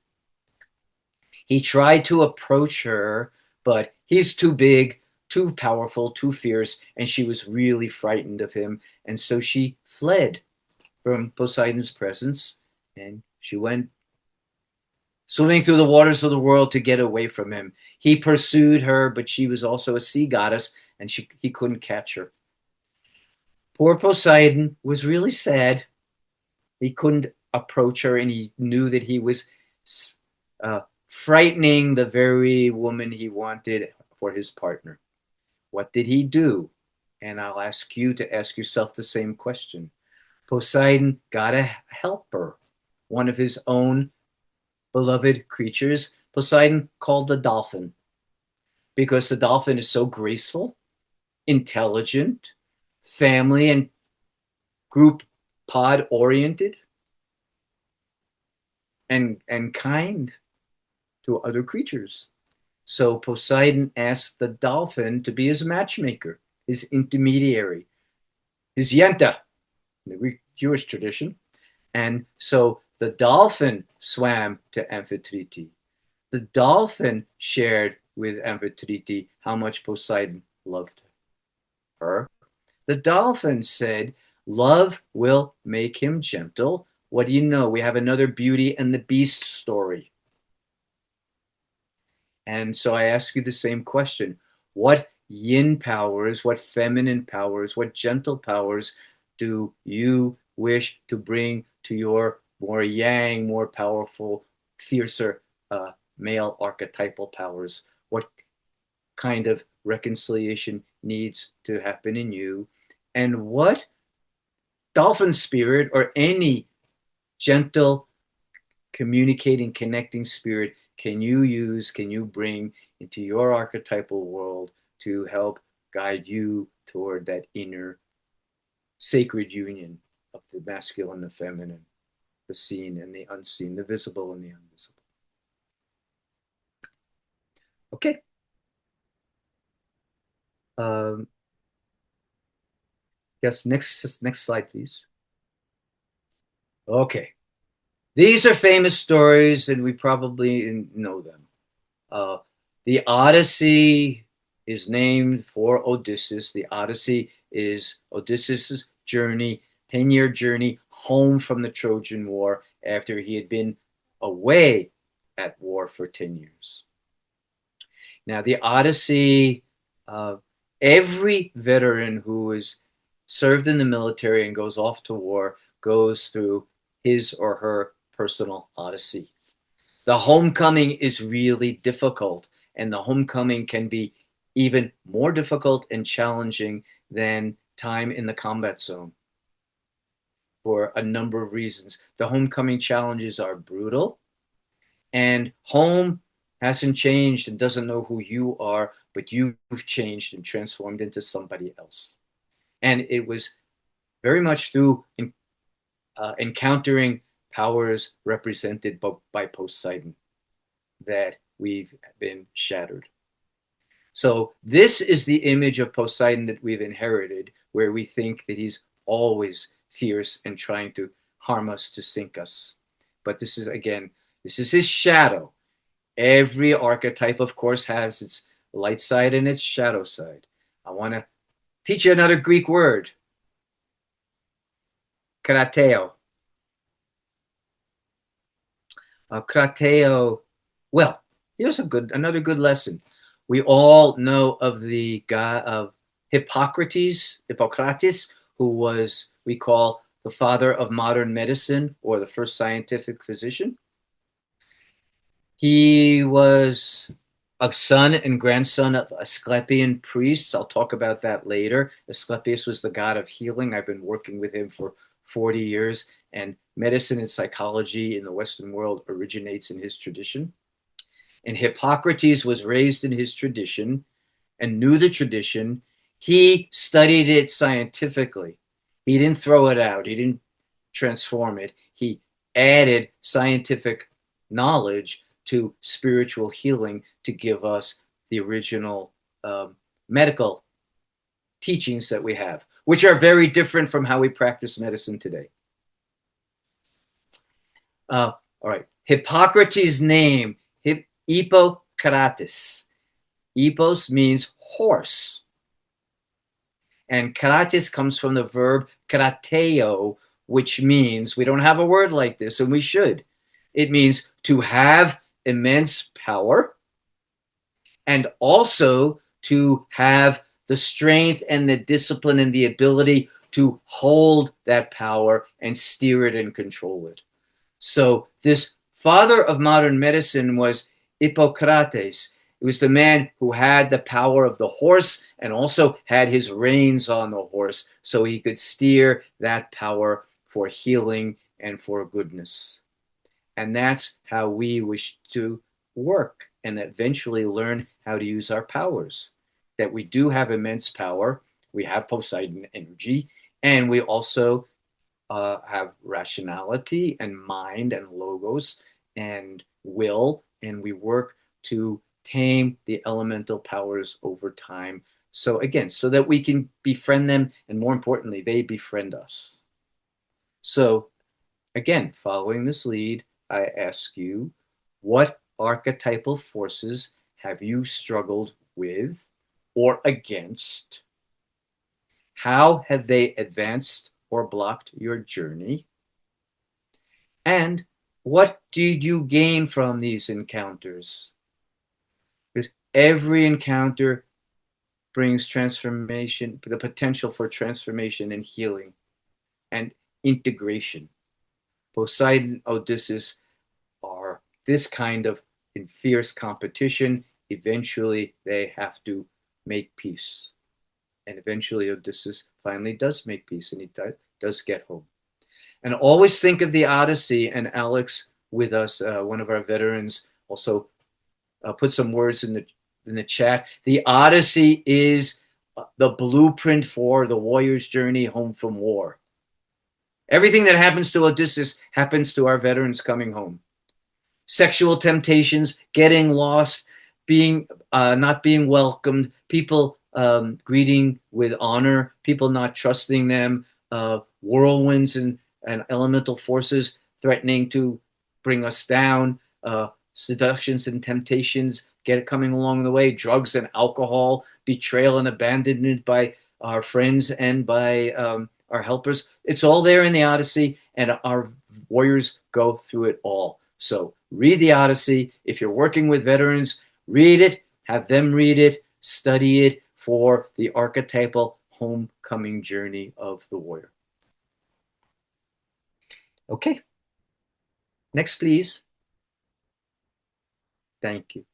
He tried to approach her, but he's too big, too powerful, too fierce, and she was really frightened of him. And so she fled from Poseidon's presence, and she went swimming through the waters of the world to get away from him. He pursued her, but she was also a sea goddess, and he couldn't catch her. Poor Poseidon was really sad. He couldn't approach her, and he knew that he was frightening the very woman he wanted for his partner. What did he do? And I'll ask you to ask yourself the same question. Poseidon got a helper, one of his own beloved creatures. Poseidon called the dolphin, because the dolphin is so graceful, intelligent, family and group pod oriented, and kind to other creatures. So Poseidon asked the dolphin to be his matchmaker, his intermediary, his yenta, in the Greek Jewish tradition. And so the dolphin swam to Amphitrite. The dolphin shared with Amphitrite how much Poseidon loved her. The dolphin said, "Love will make him gentle." What do you know? We have another Beauty and the Beast story. And so I ask you the same question. What yin powers, what feminine powers, what gentle powers do you wish to bring to your more yang, more powerful, fiercer male archetypal powers? What kind of reconciliation needs to happen in you? And what dolphin spirit or any gentle, communicating, connecting spirit can you use, can you bring into your archetypal world to help guide you toward that inner sacred union of the masculine and the feminine? the seen and the unseen, the visible and the invisible. Okay. Yes, next slide, please. Okay. These are famous stories, and we probably know them. The Odyssey is named for Odysseus. The Odyssey is Odysseus' journey, 10-year journey home from the Trojan War after he had been away at war for 10 years. Now, the Odyssey, every veteran who is served in the military and goes off to war goes through his or her personal Odyssey. The homecoming is really difficult, and the homecoming can be even more difficult and challenging than time in the combat zone for a number of reasons. The homecoming challenges are brutal, and home hasn't changed and doesn't know who you are, but you've changed and transformed into somebody else. And it was very much through encountering powers represented by Poseidon that we've been shattered. So this is the image of Poseidon that we've inherited, where we think that he's always fierce and trying to harm us, to sink us. But this is, again, this is his shadow. Every archetype, of course, has its light side and its shadow side. I want to teach you another Greek word, krateo. Krateo, well, here's another good lesson. We all know of the guy of Hippocrates, who was, we call, the father of modern medicine, or the first scientific physician. He was a son and grandson of Asclepian priests. I'll talk about that later. Asclepius was the god of healing. I've been working with him for 40 years, and medicine and psychology in the Western world originates in his tradition. And Hippocrates was raised in his tradition and knew the tradition. He studied it scientifically. He didn't throw it out. He didn't transform it. He added scientific knowledge to spiritual healing to give us the original medical teachings that we have, which are very different from how we practice medicine today. All right. Hippocrates' name, Hippokrates. Hippos means horse. And kratis comes from the verb krateo, which means, we don't have a word like this, and we should. It means to have immense power, and also to have the strength and the discipline and the ability to hold that power and steer it and control it. So this father of modern medicine was Hippocrates. It was the man who had the power of the horse and also had his reins on the horse so he could steer that power for healing and for goodness. And that's how we wish to work and eventually learn how to use our powers. That we do have immense power. We have Poseidon energy, and we also have rationality and mind and logos and will, and we work to tame the elemental powers over time. So again, so that we can befriend them, and more importantly, they befriend us. So again, following this lead, I ask you, what archetypal forces have you struggled with or against? How have they advanced or blocked your journey? And what did you gain from these encounters? Because every encounter brings transformation, the potential for transformation and healing and integration. Poseidon, Odysseus are this kind of in fierce competition. Eventually, they have to make peace. And eventually, Odysseus finally does make peace, and he does get home. And always think of the Odyssey, and Alex with us, one of our veterans, also put some words in the chat. The Odyssey is the blueprint for the warrior's journey home from war. Everything that happens to Odysseus happens to our veterans coming home. Sexual temptations, getting lost, being not being welcomed, people greeting with honor, people not trusting them, whirlwinds and elemental forces threatening to bring us down, seductions and temptations coming along the way, drugs and alcohol, betrayal and abandonment by our friends and by our helpers. It's all there in the Odyssey, and our warriors go through it all. So read the Odyssey. If you're working with veterans, read it, have them read it, study it for the archetypal homecoming journey of the warrior. Okay. Next, please. Thank you.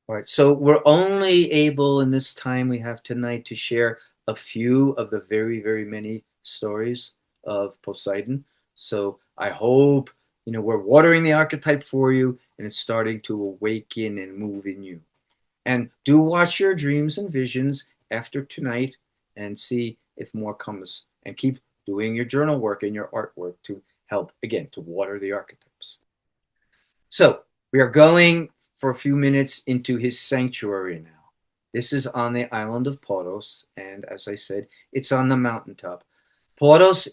All right. So we're only able in this time we have tonight to share a few of the very, very many stories of Poseidon. So I hope, we're watering the archetype for you, and it's starting to awaken and move in you. And do watch your dreams and visions after tonight and see if more comes. And keep doing your journal work and your artwork to help, again, to water the archetypes. So we are going for a few minutes into his sanctuary now. This is on the island of Poros, and as I said, it's on the mountaintop. Poros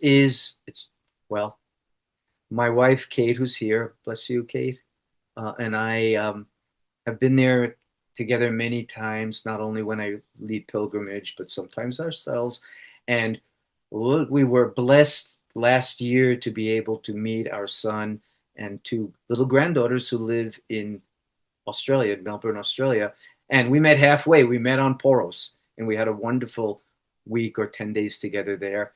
well, my wife, Kate, who's here, bless you, Kate, and I have been there together many times, not only when I lead pilgrimage, but sometimes ourselves. And we were blessed last year to be able to meet our son and two little granddaughters who live in Australia, Melbourne, Australia. And we met halfway. We met on Poros, and we had a wonderful week or 10 days together there.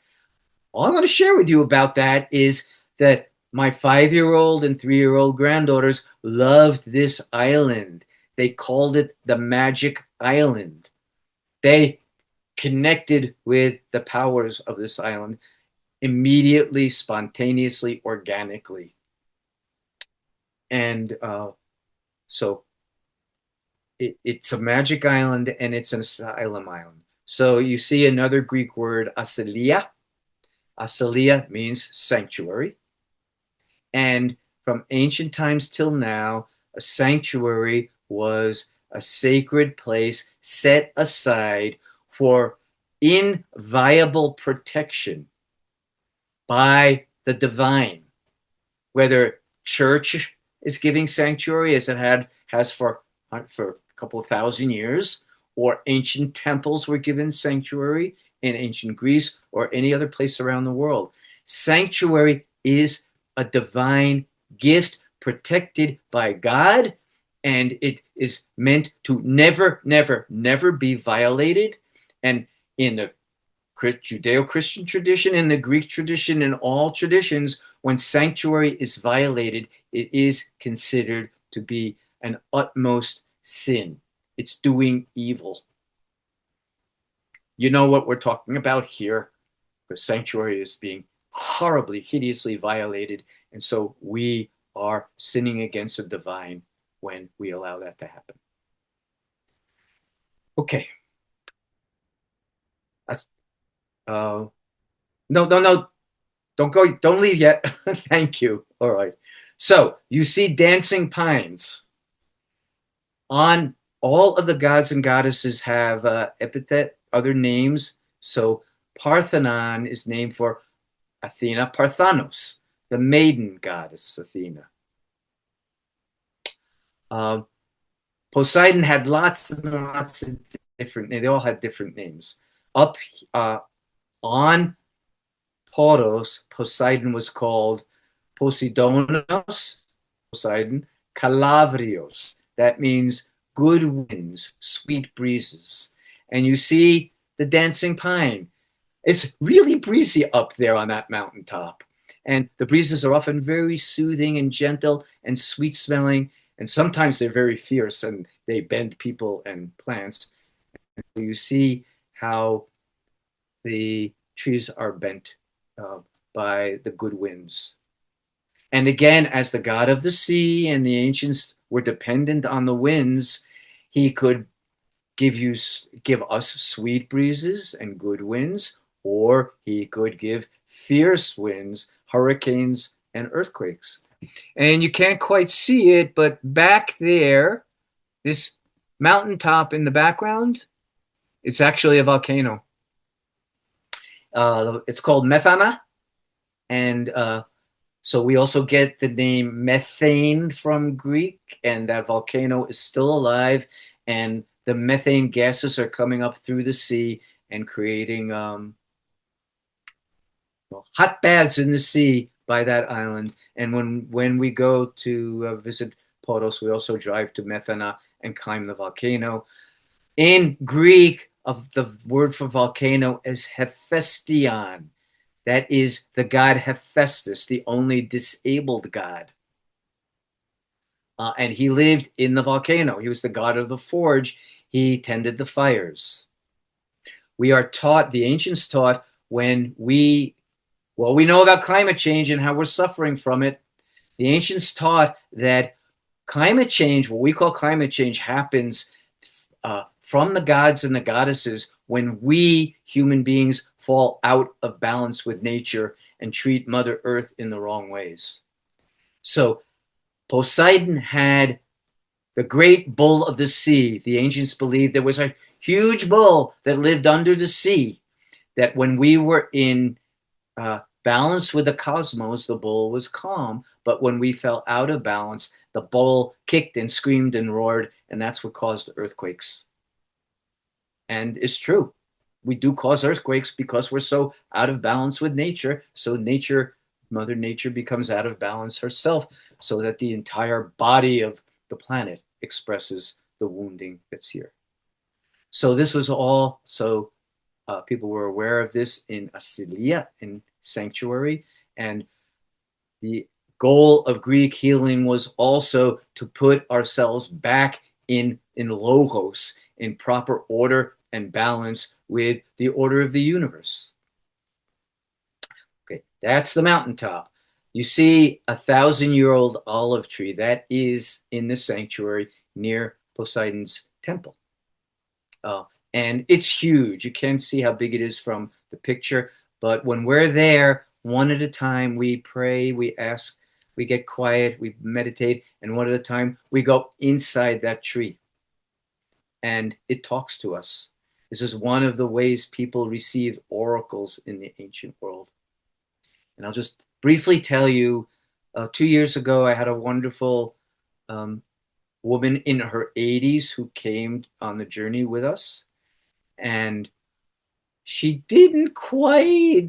All I'm going to share with you about that is that my 5-year-old and 3-year-old granddaughters loved this island. They called it the Magic Island. They connected with the powers of this island immediately, spontaneously, organically. And so it's a magic island, and it's an asylum island. So you see another Greek word, asilia. Asilia means sanctuary. And from ancient times till now, a sanctuary was a sacred place set aside for inviolable protection by the divine, whether church is giving sanctuary as it has for a couple of thousand years, or ancient temples were given sanctuary in ancient Greece or any other place around the world. Sanctuary is a divine gift protected by God, and it is meant to never, never, never be violated. And in the Judeo-Christian tradition, in the Greek tradition, in all traditions, when sanctuary is violated, it is considered to be an utmost sin. It's doing evil. You know what we're talking about here. The sanctuary is being horribly, hideously violated, and so we are sinning against the divine when we allow that to happen. Okay. That's no, don't leave yet. Thank you. All right. So you see dancing pines. On all of the gods and goddesses have epithet, other names. So Parthenon is named for Athena Parthanos, the maiden goddess Athena. Poseidon had lots and lots of different, they all had different names. Up on Poros, Poseidon was called Poseidonos, Poseidon, Kalavrios. That means good winds, sweet breezes. And you see the dancing pine. It's really breezy up there on that mountaintop. And the breezes are often very soothing and gentle and sweet smelling. And sometimes they're very fierce and they bend people and plants. And you see how the trees are bent by the good winds. And again, as the god of the sea and the ancients were dependent on the winds, he could give us sweet breezes and good winds, or he could give fierce winds hurricanes and earthquakes. And you can't quite see it, but back there, this mountaintop in the background, it's actually a volcano. It's called Methana, and so we also get the name methane from Greek, and that volcano is still alive, and the methane gases are coming up through the sea and creating hot baths in the sea by that island. And when we go to visit Poros, we also drive to Methana and climb the volcano. In Greek, of the word for volcano is Hephaestion. That is the god Hephaestus, the only disabled god. And he lived in the volcano. He was the god of the forge. He tended the fires. We are taught, the ancients taught, when we know about climate change and how we're suffering from it. The ancients taught that climate change, what we call climate change, happens from the gods and the goddesses when we human beings fall out of balance with nature and treat Mother Earth in the wrong ways. So Poseidon had the great bull of the sea. The ancients believed there was a huge bull that lived under the sea, that when we were in balance with the cosmos, the bull was calm. But when we fell out of balance, the bull kicked and screamed and roared, and that's what caused earthquakes. And it's true. We do cause earthquakes because we're so out of balance with nature. So Mother Nature becomes out of balance herself, so that the entire body of the planet expresses the wounding that's here. So this was all, so people were aware of this in Asilia, in sanctuary. And the goal of Greek healing was also to put ourselves back in logos, in proper order and balance with the order of the universe. Okay, that's the mountaintop. You see a 1,000-year-old olive tree that is in the sanctuary near Poseidon's temple. And it's huge. You can't see how big it is from the picture, but when we're there, one at a time, we pray, we ask, we get quiet, we meditate, and one at a time, we go inside that tree. And it talks to us. This is one of the ways people receive oracles in the ancient world. And I'll just briefly tell you, 2 years ago, I had a wonderful woman in her 80s who came on the journey with us. And she didn't quite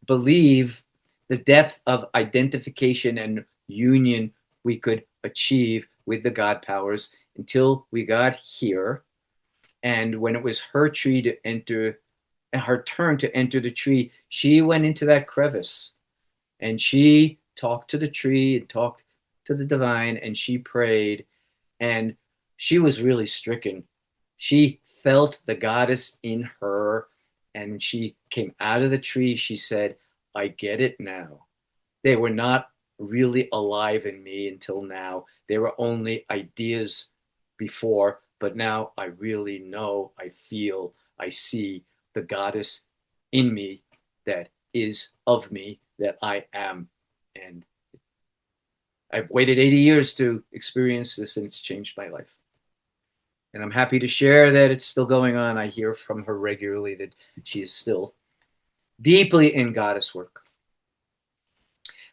believe the depth of identification and union we could achieve with the God powers until we got here. And when it was her tree to enter, her turn to enter the tree, she went into that crevice and she talked to the tree and talked to the divine, and she prayed, and she was really stricken. She felt the goddess in her, and when she came out of the tree, she said, I get it now. They were not really alive in me until now. They were only ideas before, but now I really know, I feel, I see the goddess in me that is of me, that I am. And I've waited 80 years to experience this, and it's changed my life. And I'm happy to share that it's still going on. I hear from her regularly that she is still deeply in goddess work.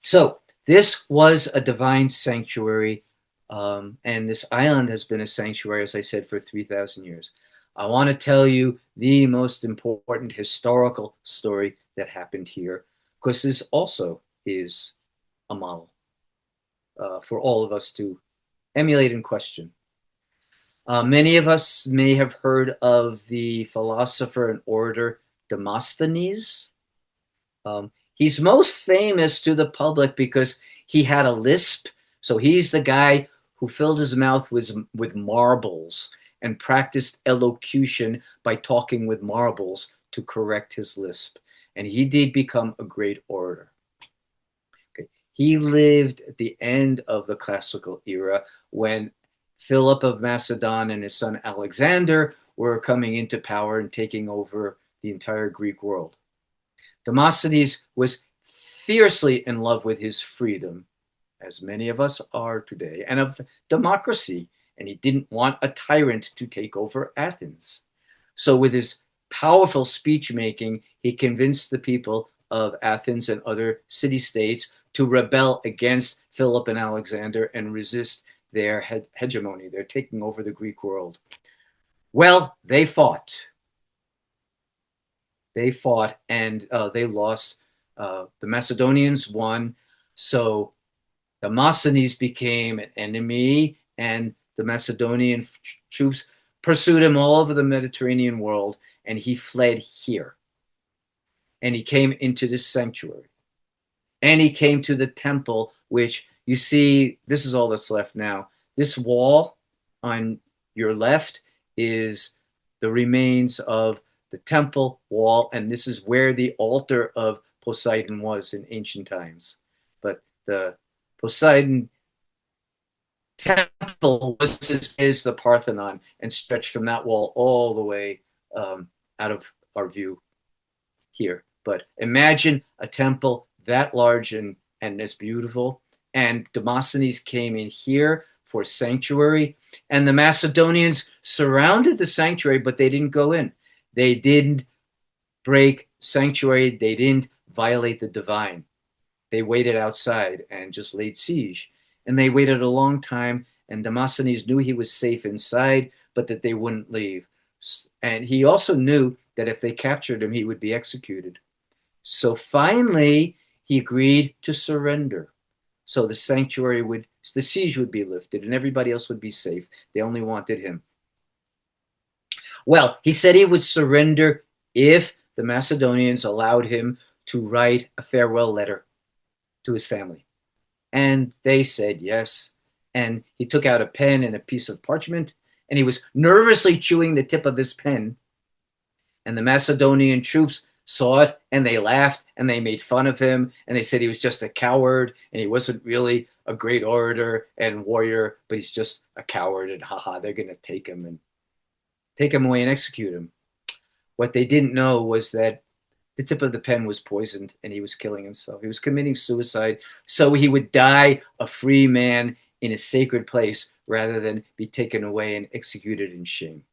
So this was a divine sanctuary, and this island has been a sanctuary, as I said, for 3,000 years. I want to tell you the most important historical story that happened here, because this also is a model for all of us to emulate and question. Many of us may have heard of the philosopher and orator Demosthenes. He's most famous to the public because he had a lisp. So he's the guy who filled his mouth with marbles and practiced elocution by talking with marbles to correct his lisp. And he did become a great orator. Okay. He lived at the end of the classical era when Philip of Macedon and his son Alexander were coming into power and taking over the entire Greek world. Demosthenes was fiercely in love with his freedom, as many of us are today, and of democracy, and he didn't want a tyrant to take over Athens. So with his powerful speech making, he convinced the people of Athens and other city-states to rebel against Philip and Alexander and resist their hegemony. They're taking over the Greek world. Well, they fought. They fought, and they lost. The Macedonians won. So Demosthenes became an enemy, and the Macedonian troops pursued him all over the Mediterranean world, and he fled here. And he came into this sanctuary. And he came to the temple, which you see, this is all that's left now. This wall on your left is the remains of the temple wall, and this is where the altar of Poseidon was in ancient times. But the Poseidon temple was as big as the Parthenon and stretched from that wall all the way out of our view here. But imagine a temple that large and as beautiful. And Demosthenes came in here for sanctuary, and the Macedonians surrounded the sanctuary, but they didn't go in. They didn't break sanctuary. They didn't violate the divine. They waited outside and just laid siege. And they waited a long time, and Demosthenes knew he was safe inside, but that they wouldn't leave. And he also knew that if they captured him, he would be executed. So finally, he agreed to surrender. So the siege would be lifted, and everybody else would be safe. They only wanted him. Well, he said he would surrender if the Macedonians allowed him to write a farewell letter to his family. And they said yes. And he took out a pen and a piece of parchment, and he was nervously chewing the tip of his pen. And the Macedonian troops saw it, and they laughed, and they made fun of him, and they said he was just a coward, and he wasn't really a great orator and warrior, but he's just a coward, and haha, they're going to take him away and execute him. What they didn't know was that the tip of the pen was poisoned, and he was killing himself. He was committing suicide, so he would die a free man in a sacred place rather than be taken away and executed in shame.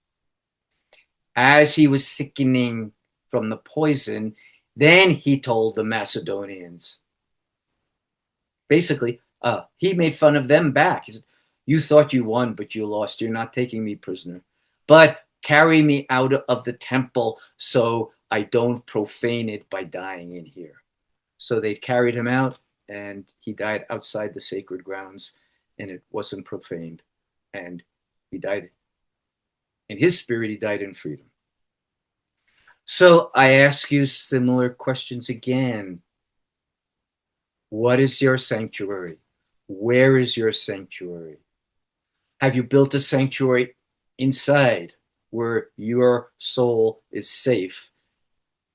As he was sickening from the poison, then he told the Macedonians. Basically, he made fun of them back. He said, "You thought you won, but you lost. You're not taking me prisoner. But carry me out of the temple so I don't profane it by dying in here." So they carried him out, and he died outside the sacred grounds, and it wasn't profaned. And he died in his spirit, he died in freedom. So I ask you similar questions again. What is your sanctuary? Where is your sanctuary? Have you built a sanctuary inside where your soul is safe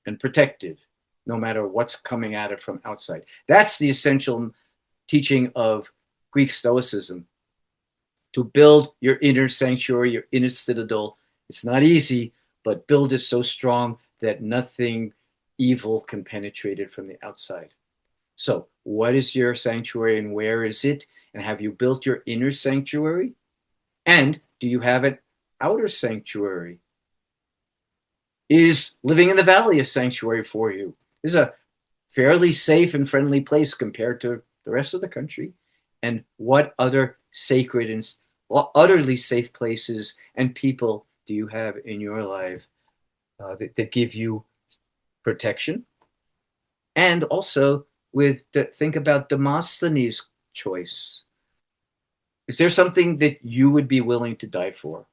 and protected, no matter what's coming at it from outside? That's the essential teaching of Greek Stoicism. To build your inner sanctuary, your inner citadel. It's not easy, but build it so strong that nothing evil can penetrate it from the outside. So, what is your sanctuary and where is it? And have you built your inner sanctuary? And do you have an outer sanctuary? Is living in the valley a sanctuary for you? Is a fairly safe and friendly place compared to the rest of the country? And what other sacred and utterly safe places and people do you have in your life that give you protection? And also, think about Demosthenes' choice. Is there something that you would be willing to die for?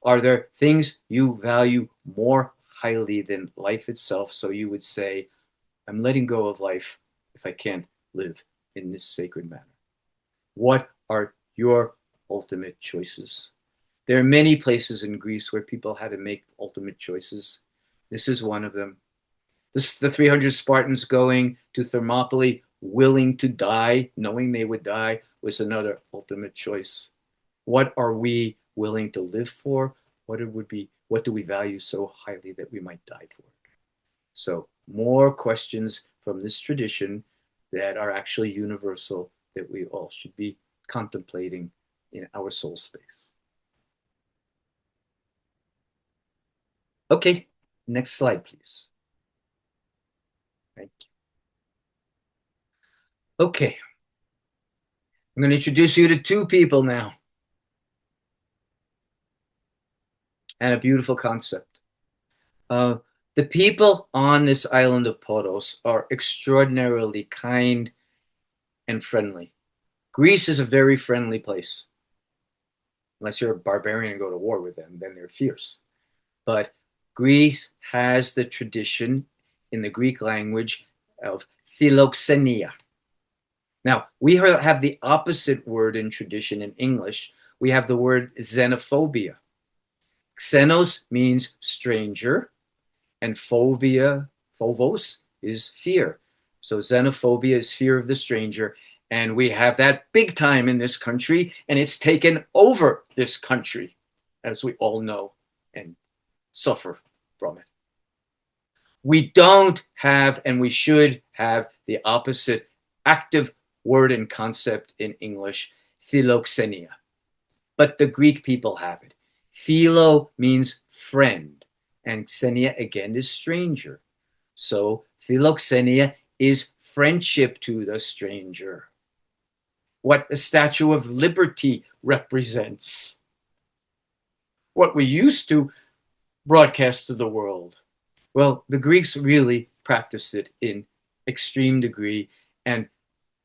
Are there things you value more highly than life itself, so you would say, I'm letting go of life if I can't live in this sacred manner? What are your ultimate choices? There are many places in Greece where people had to make ultimate choices. This is one of them. The 300 Spartans going to Thermopylae, willing to die, knowing they would die, was another ultimate choice. What are we willing to live for? What do we value so highly that we might die for it? So more questions from this tradition that are actually universal, that we all should be contemplating in our soul space. Okay, next slide, please. Thank you. Okay, I'm going to introduce you to two people now, and a beautiful concept. The people on this island of Poros are extraordinarily kind and friendly. Greece is a very friendly place. Unless you're a barbarian and go to war with them, then they're fierce. But Greece has the tradition in the Greek language of philoxenia. Now, we have the opposite word in tradition in English. We have the word xenophobia. Xenos means stranger, and phobia, phobos, is fear. So xenophobia is fear of the stranger, and we have that big time in this country, and it's taken over this country, as we all know, and suffer from it. We don't have, and we should have, the opposite active word and concept in English, philoxenia. But the Greek people have it. Philo means friend, and xenia again is stranger. So philoxenia is friendship to the stranger. What the Statue of Liberty represents. What we used to broadcast to the world. Well, the Greeks really practiced it in extreme degree, and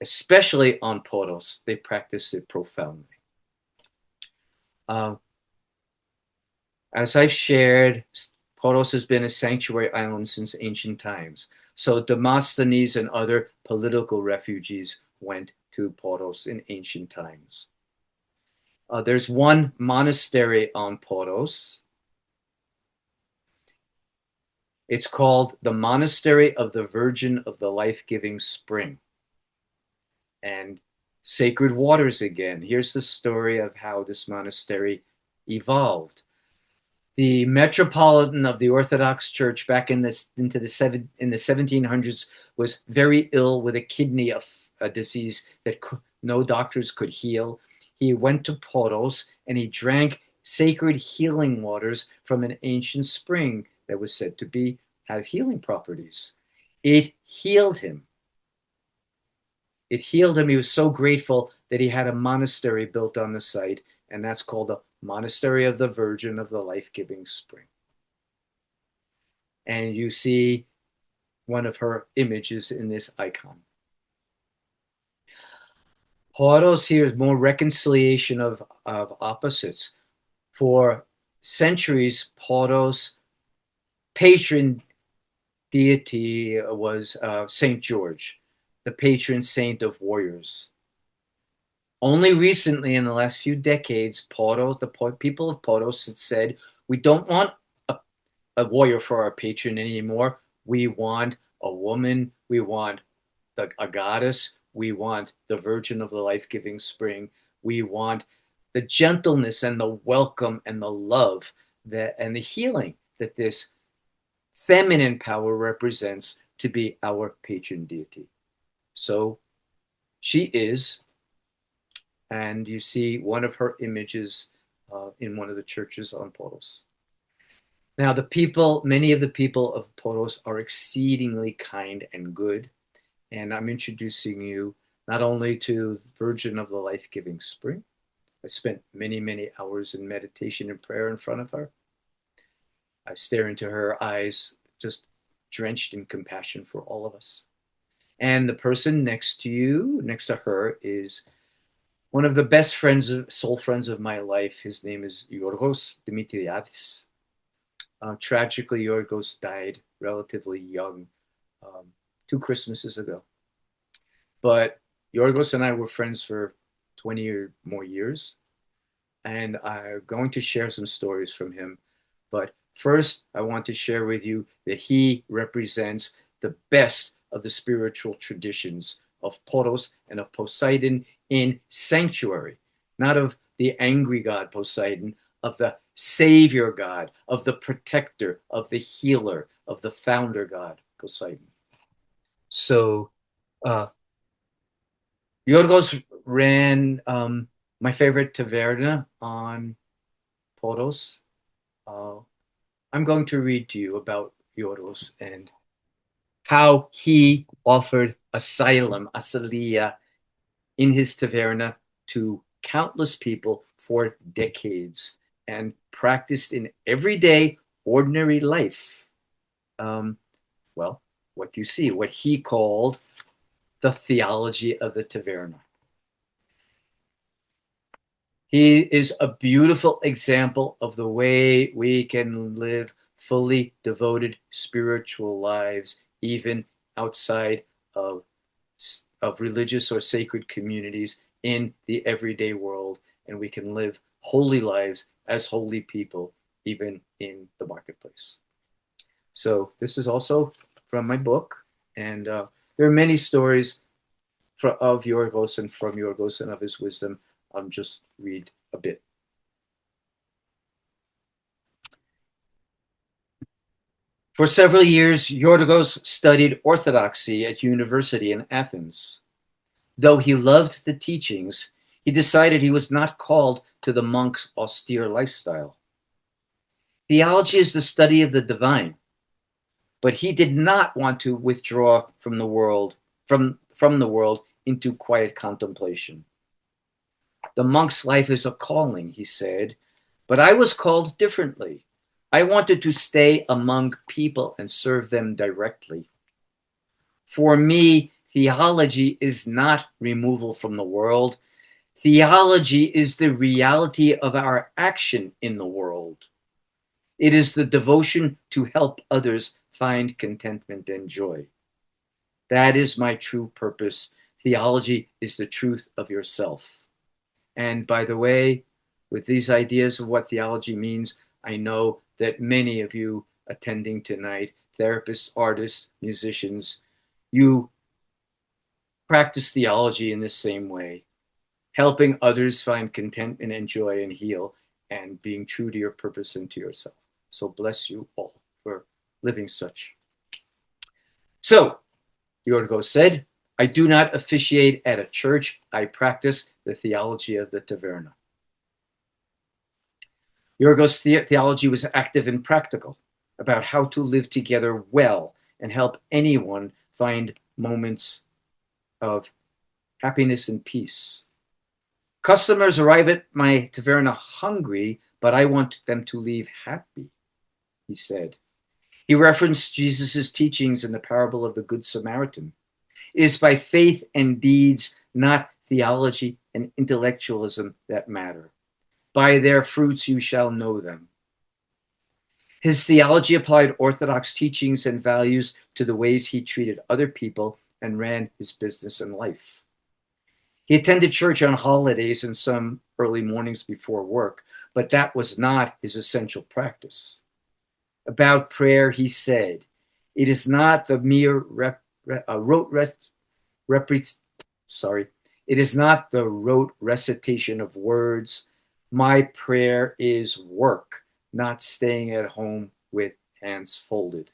especially on Poros, they practiced it profoundly. As I've shared, Poros has been a sanctuary island since ancient times. So Demosthenes and other political refugees went to Poros in ancient times. There's one monastery on Poros. It's called the Monastery of the Virgin of the Life-Giving Spring. And sacred waters again. Here's the story of how this monastery evolved. The metropolitan of the Orthodox Church back in the 1700s was very ill with a kidney a disease that no doctors could heal. He went to Poros and he drank sacred healing waters from an ancient spring that was said to have healing properties. It healed him. It healed him. He was so grateful that he had a monastery built on the site, and that's called the Monastery of the Virgin of the Life-Giving Spring. And you see one of her images in this icon. Poros here is more reconciliation of opposites. For centuries, Poros' patron deity was Saint George, the patron saint of warriors. Only recently, in the last few decades, Poros, the people of Poros had said, we don't want a warrior for our patron anymore. We want a woman. We want a goddess. We want the Virgin of the Life-Giving Spring. We want the gentleness and the welcome and the love and the healing that this feminine power represents to be our patron deity. So she is, and you see one of her images in one of the churches on Poros. Now, many of the people of Poros are exceedingly kind and good, and I'm introducing you not only to the Virgin of the Life-Giving Spring. I spent many, many hours in meditation and prayer in front of her. I stare into her eyes, just drenched in compassion for all of us. And the person next to her, is one of the best soul friends of my life. His name is Yorgos Dimitriadis. Tragically, Yorgos died relatively young, 2 Christmases ago. But Yorgos and I were friends for 20 or more years, and I'm going to share some stories from him. But first, I want to share with you that he represents the best of the spiritual traditions of Poros and of Poseidon in sanctuary, not of the angry god Poseidon, of the savior god, of the protector, of the healer, of the founder god Poseidon. So Yorgos ran my favorite taverna on Poros. Uh, I'm going to read to you about Yorgos and how he offered asylum, asilia, in his taverna to countless people for decades and practiced in everyday, ordinary life. Um, well, what you see, what he called the theology of the taverna. He is a beautiful example of the way we can live fully devoted spiritual lives, even outside of, of religious or sacred communities in the everyday world. And we can live holy lives as holy people, even in the marketplace. So, this is also from my book. And there are many stories of Yorgos and from Yorgos and of his wisdom. I'll just read a bit. For several years, Yorgos studied orthodoxy at university in Athens. Though he loved the teachings, he decided he was not called to the monk's austere lifestyle. Theology is the study of the divine, but he did not want to withdraw from the world, from the world into quiet contemplation. The monk's life is a calling, he said, but I was called differently. I wanted to stay among people and serve them directly. For me, theology is not removal from the world. Theology is the reality of our action in the world. It is the devotion to help others find contentment and joy. That is my true purpose. Theology is the truth of yourself. And by the way, with these ideas of what theology means, I know that many of you attending tonight, therapists, artists, musicians, you practice theology in the same way, helping others find contentment and joy and heal, and being true to your purpose and to yourself. So bless you all for living such. So, Yorgos said, I do not officiate at a church. I practice the theology of the taverna. Yorgos' theology was active and practical about how to live together well and help anyone find moments of happiness and peace. Customers arrive at my taverna hungry, but I want them to leave happy, he said. He referenced Jesus' teachings in the parable of the Good Samaritan. It is by faith and deeds, not theology and intellectualism, that matter. By their fruits you shall know them. His theology applied Orthodox teachings and values to the ways he treated other people and ran his business and life. He attended church on holidays and some early mornings before work, but that was not his essential practice. About prayer, he said, it is not the mere it is not the rote recitation of words. My prayer is work, not staying at home with hands folded.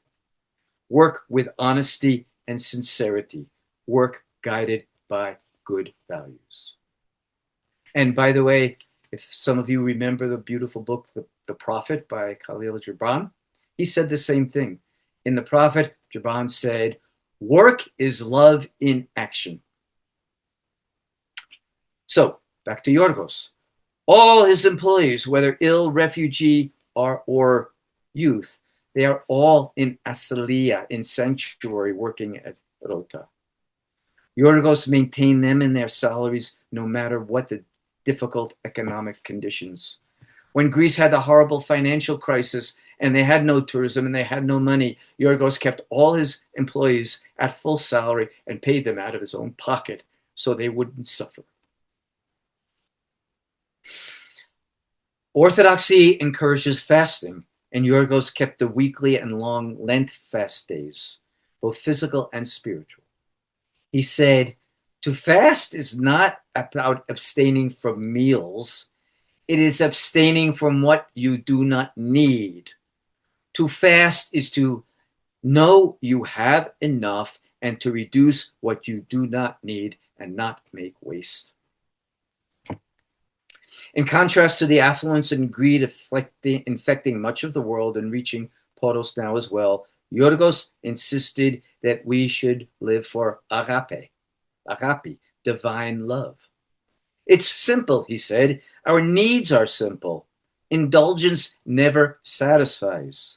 Work with honesty and sincerity. Work guided by good values. And by the way, if some of you remember the beautiful book, The Prophet by Khalil Gibran, he said the same thing. In The Prophet, Gibran said, work is love in action. So, back to Yorgos. All his employees, whether ill, refugee, or youth, they are all in asilia, in sanctuary, working at Rota. Yorgos maintained them in their salaries no matter what the difficult economic conditions. When Greece had the horrible financial crisis and they had no tourism and they had no money, Yorgos kept all his employees at full salary and paid them out of his own pocket so they wouldn't suffer. Orthodoxy encourages fasting, and Yorgos kept the weekly and long Lent fast days, both physical and spiritual. He said, to fast is not about abstaining from meals. It is abstaining from what you do not need. To fast is to know you have enough and to reduce what you do not need and not make waste. In contrast to the affluence and greed infecting much of the world and reaching Poros now as well, Yorgos insisted that we should live for agape, divine love. It's simple, he said. Our needs are simple. Indulgence never satisfies.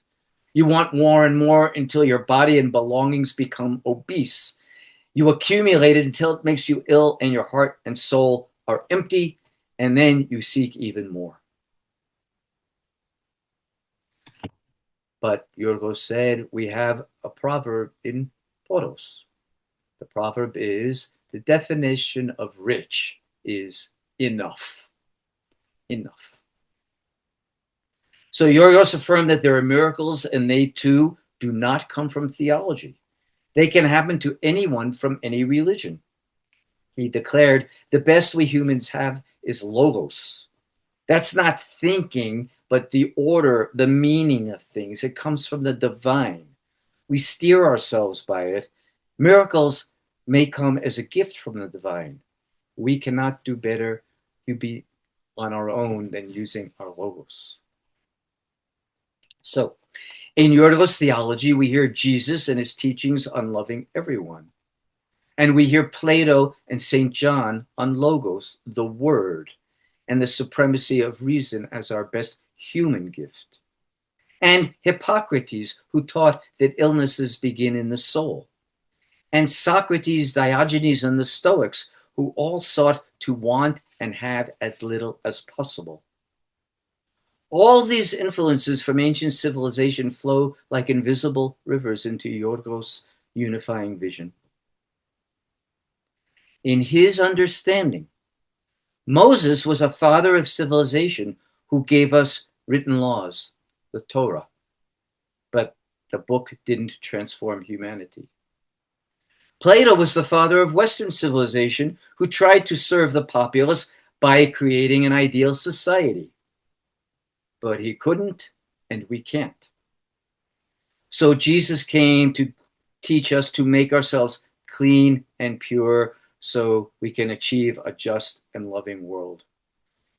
You want more and more until your body and belongings become obese. You accumulate it until it makes you ill and your heart and soul are empty, and then you seek even more. But Yorgos said we have a proverb in Poros. The proverb is, the definition of rich is enough. Enough. So Yorgos affirmed that there are miracles, and they too do not come from theology. They can happen to anyone from any religion. He declared, the best we humans have is logos. That's not thinking, but the order, the meaning of things. It comes from the divine. We steer ourselves by it. Miracles may come as a gift from the divine. We cannot do better to be on our own than using our logos. So, in Yorgos theology, we hear Jesus and his teachings on loving everyone. And we hear Plato and St. John on logos, the word, and the supremacy of reason as our best human gift. And Hippocrates, who taught that illnesses begin in the soul. And Socrates, Diogenes, and the Stoics, who all sought to want and have as little as possible. All these influences from ancient civilization flow like invisible rivers into Yorgos' unifying vision. In his understanding, Moses was a father of civilization who gave us written laws, the Torah, but the book didn't transform humanity. Plato was the father of Western civilization who tried to serve the populace by creating an ideal society. But he couldn't, and we can't. So Jesus came to teach us to make ourselves clean and pure so we can achieve a just and loving world.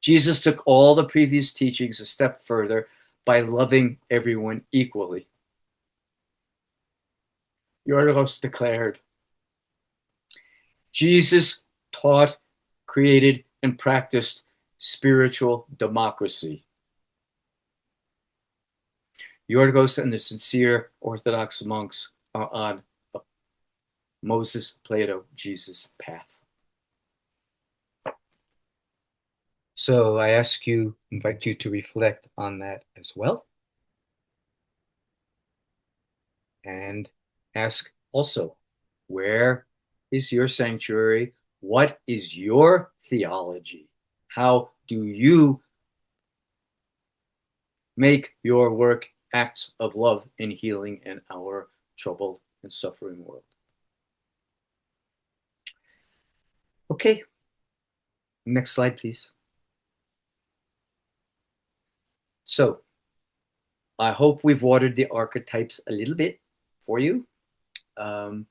Jesus took all the previous teachings a step further by loving everyone equally. Yorgos declared, Jesus taught, created, and practiced spiritual democracy. Yorgos and the sincere Orthodox monks are on a Moses, Plato, Jesus path. So I invite you to reflect on that as well. And ask also, where is your sanctuary? What is your theology? How do you make your work acts of love and healing in our troubled and suffering world? Okay, next slide, please. So, I hope we've watered the archetypes a little bit for you. I'm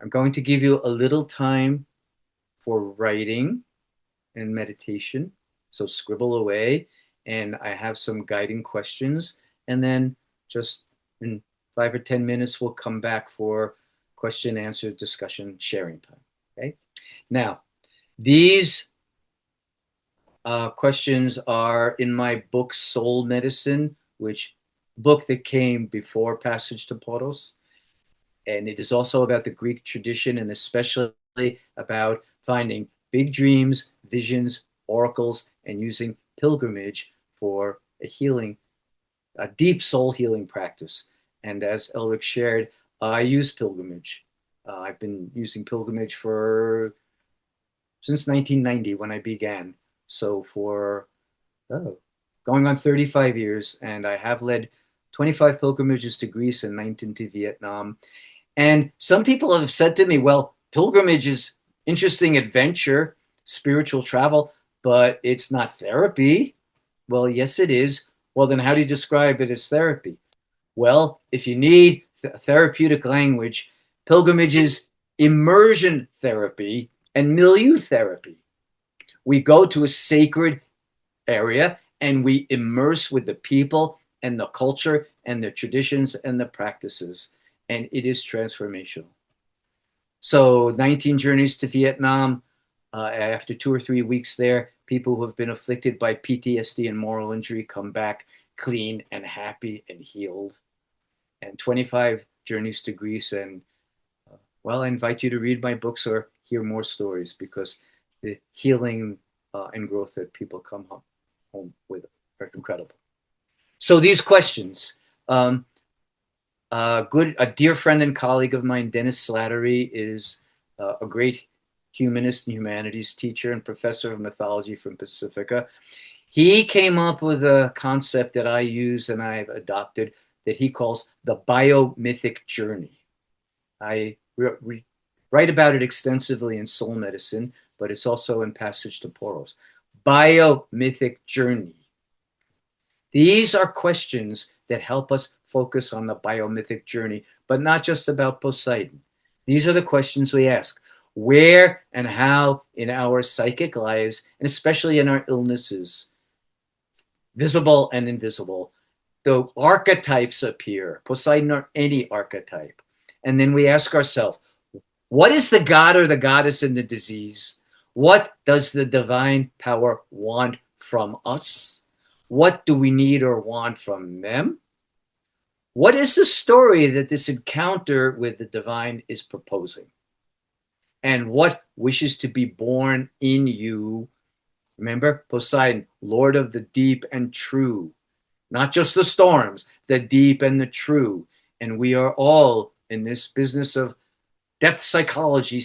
going to give you a little time for writing and meditation. So scribble away, and I have some guiding questions. And then just in 5 or 10 minutes, we'll come back for question, answer, discussion, sharing time. Okay. Now, these questions are in my book, Soul Medicine, which book that came before Passage to Poros. And it is also about the Greek tradition, and especially about finding big dreams, visions, oracles, and using pilgrimage for a healing, a deep soul healing practice. And as Elric shared, I use pilgrimage. I've been using pilgrimage since 1990 when I began. So for going on 35 years, and I have led 25 pilgrimages to Greece and 19 to Vietnam. And some people have said to me, well, pilgrimage is interesting adventure, spiritual travel, but it's not therapy. Well, yes, it is. Well, then how do you describe it as therapy? Well, if you need therapeutic language, pilgrimage is immersion therapy, and milieu therapy. We go to a sacred area and we immerse with the people and the culture and the traditions and the practices, and it is transformational. So 19 journeys to Vietnam. After 2 or 3 weeks there, people who have been afflicted by PTSD and moral injury come back clean and happy and healed. And 25 journeys to Greece. And well, I invite you to read my books or hear more stories, because the healing and growth that people come home with are incredible. So these questions, a dear friend and colleague of mine, Dennis Slattery, is a great humanist and humanities teacher and professor of mythology from Pacifica. He came up with a concept that I use and I've adopted that he calls the biomythic journey. I write about it extensively in Soul Medicine, but it's also in Passage to Poros. Biomythic journey. These are questions that help us focus on the biomythic journey, but not just about Poseidon. These are the questions we ask. Where and how in our psychic lives, and especially in our illnesses, visible and invisible, the archetypes appear, Poseidon or any archetype. And then we ask ourselves, what is the god or the goddess in the disease? What does the divine power want from us? What do we need or want from them? What is the story that this encounter with the divine is proposing? And what wishes to be born in you? Remember, Poseidon, Lord of the deep and true. Not just the storms, the deep and the true. And we are all in this business of depth psychology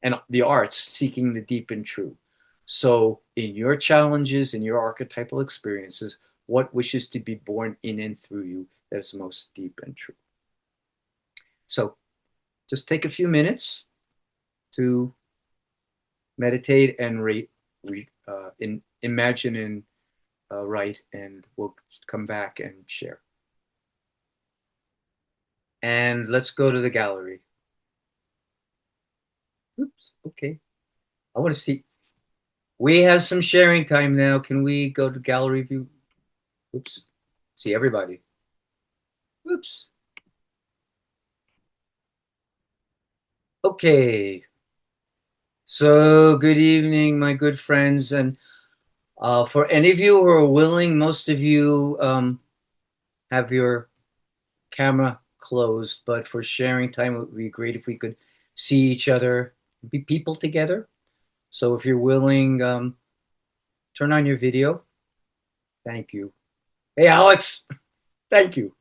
and the arts, seeking the deep and true. So in your challenges, in your archetypal experiences, what wishes to be born in and through you that is most deep and true? So just take a few minutes to meditate and imagine and write, and we'll come back and share. And let's go to the gallery. Oops, okay. I want to see. We have some sharing time now. Can we go to gallery view? Oops. See everybody. Oops. Okay. So good evening, my good friends. And for any of you who are willing, most of you have your camera closed, but for sharing time, it would be great if we could see each other, be people together. So if you're willing, turn on your video. Thank you. Hey, Alex. Thank you.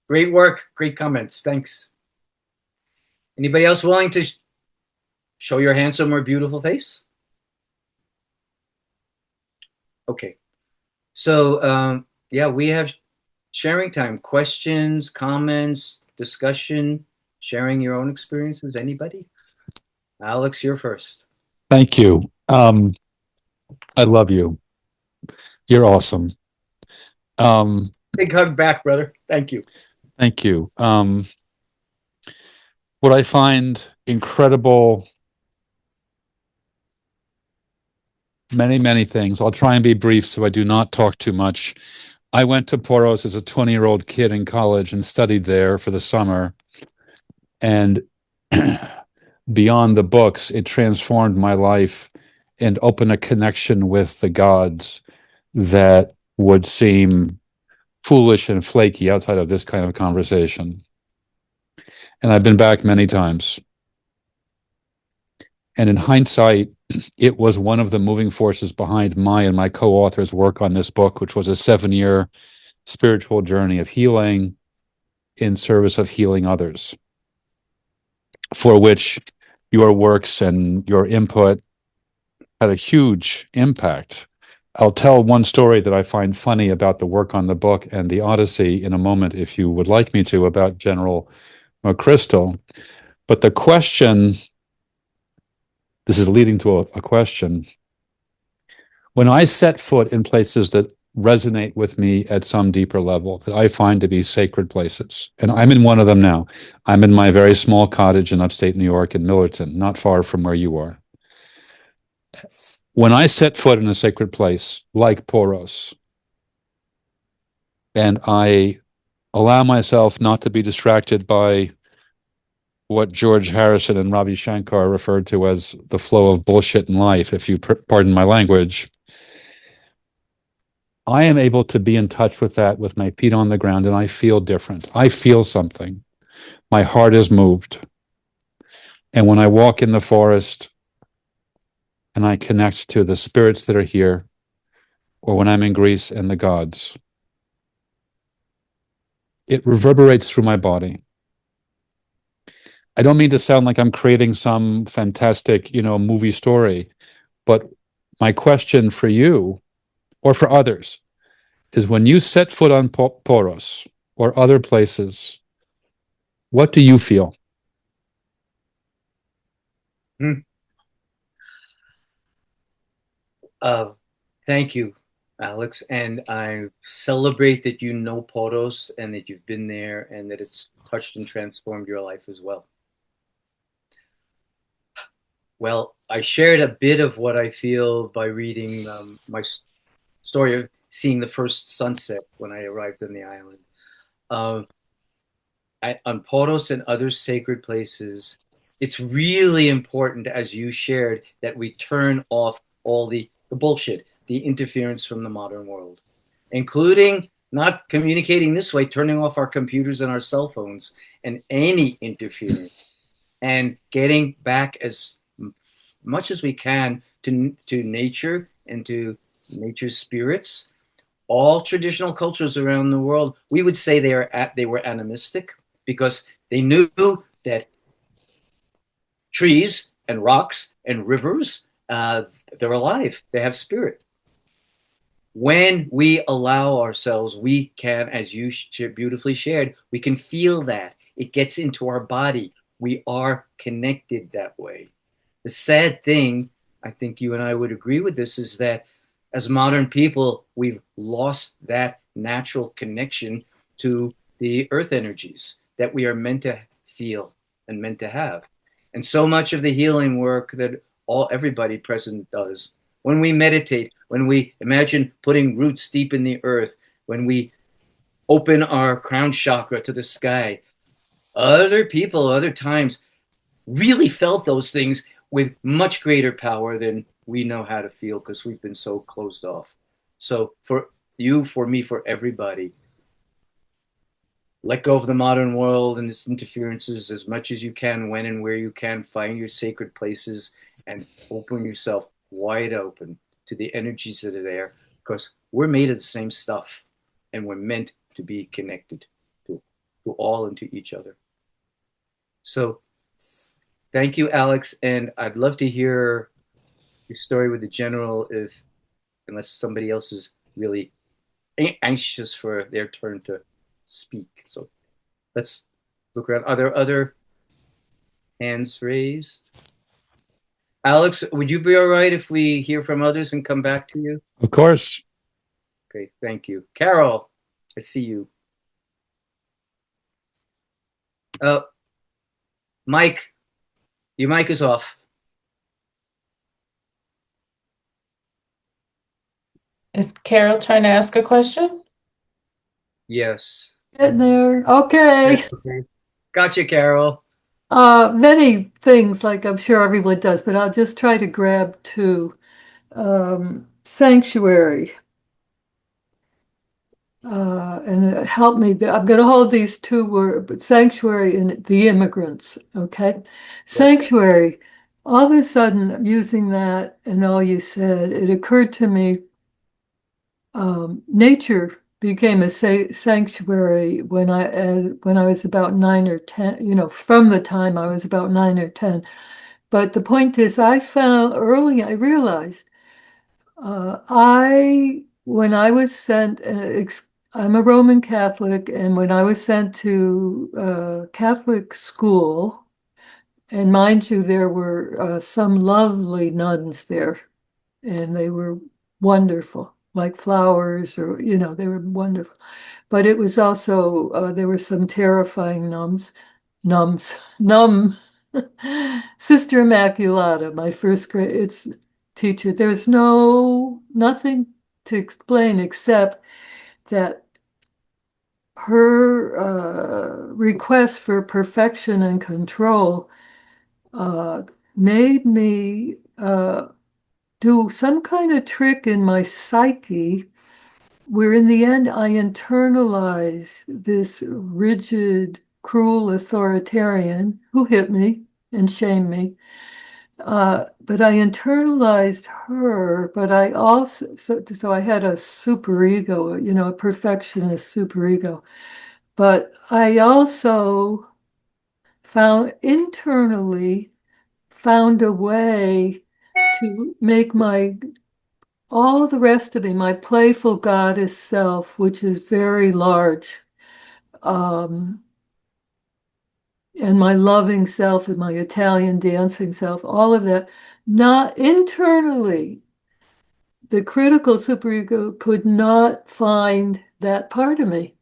Great work. Great comments. Thanks. Anybody else willing to show your handsome or beautiful face? Okay. So, yeah, we have sharing time. Questions, comments, discussion, sharing your own experiences. Anybody? Alex, you're first. Thank you. I love you. You're awesome. Big hug back, brother. Thank you. Thank you. What I find incredible, many things. I'll try and be brief so I do not talk too much. I went to Poros as a 20-year-old kid in college and studied there for the summer. And beyond the books, it transformed my life and opened a connection with the gods that would seem foolish and flaky outside of this kind of conversation. And I've been back many times. And in hindsight, it was one of the moving forces behind my and my co-author's work on this book, which was a 7-year spiritual journey of healing in service of healing others, for which your works and your input had a huge impact. I'll tell one story that I find funny about the work on the book and the Odyssey in a moment, if you would like me to, about General McChrystal. But the question, this is leading to a question. When I set foot in places that resonate with me at some deeper level that I find to be sacred places. And I'm in one of them now. I'm in my very small cottage in upstate New York in Millerton, not far from where you are. When I set foot in a sacred place like Poros, and I allow myself not to be distracted by what George Harrison and Ravi Shankar referred to as the flow of bullshit in life, if you pardon my language, I am able to be in touch with that with my feet on the ground, and I feel different. I feel something. My heart is moved. And when I walk in the forest and I connect to the spirits that are here, or when I'm in Greece and the gods, it reverberates through my body. I don't mean to sound like I'm creating some fantastic, movie story, but my question for you or for others is when you set foot on Poros or other places, what do you feel? Thank you, Alex. And I celebrate that you know Poros and that you've been there and that it's touched and transformed your life as well. Well, I shared a bit of what I feel by reading my story of seeing the first sunset when I arrived on the island. On Poros and other sacred places, it's really important, as you shared, that we turn off all the bullshit, the interference from the modern world, including not communicating this way, turning off our computers and our cell phones and any interference, and getting back as much as we can to nature and to nature's spirits. All traditional cultures around the world, we would say they were animistic because they knew that trees and rocks and rivers, they're alive. They have spirit. When we allow ourselves, we can, as you beautifully shared, we can feel that. It gets into our body. We are connected that way. The sad thing, I think you and I would agree with this, is that as modern people, we've lost that natural connection to the earth energies that we are meant to feel and meant to have. And so much of the healing work that everybody present does, when we meditate, when we imagine putting roots deep in the earth, when we open our crown chakra to the sky, other people, other times, really felt those things with much greater power than we know how to feel because we've been so closed off. So for you, for me, for everybody, let go of the modern world and its interferences as much as you can, when and where you can. Find your sacred places and open yourself wide open to the energies that are there, because we're made of the same stuff and we're meant to be connected to all and to each other. So thank you, Alex. And I'd love to hear your story with the general, unless somebody else is really anxious for their turn to speak. So let's look around. Are there other hands raised? Alex, would you be all right if we hear from others and come back to you? Of course. Okay, thank you. Carol, I see you. Mike, your mic is off. Is Carol trying to ask a question? Yes. Getting there. Okay. Gotcha, Carol. Many things, like I'm sure everyone does, but I'll just try to grab two. Sanctuary. And it helped me. I'm going to hold these two words, but sanctuary and the immigrants. Okay. Sanctuary. All of a sudden, using that and all you said, it occurred to me, nature became a sanctuary when I was about 9 or 10, from the time I was about 9 or 10. But the point is, I realized when I was sent, I'm a Roman Catholic, and when I was sent to Catholic school, and mind you, there were some lovely nuns there, and they were wonderful. like flowers, or, they were wonderful. But it was also, there were some terrifying numb. Sister Immaculata, my first grade it's teacher. There's nothing to explain except that her request for perfection and control made me do some kind of trick in my psyche, where in the end I internalized this rigid, cruel authoritarian who hit me and shamed me. But I internalized her, but I also, so I had a superego, a perfectionist superego. But I also internally found a way to make all the rest of me, my playful goddess self, which is very large, um, and my loving self and my Italian dancing self, all of that, not internally. The critical superego could not find that part of me.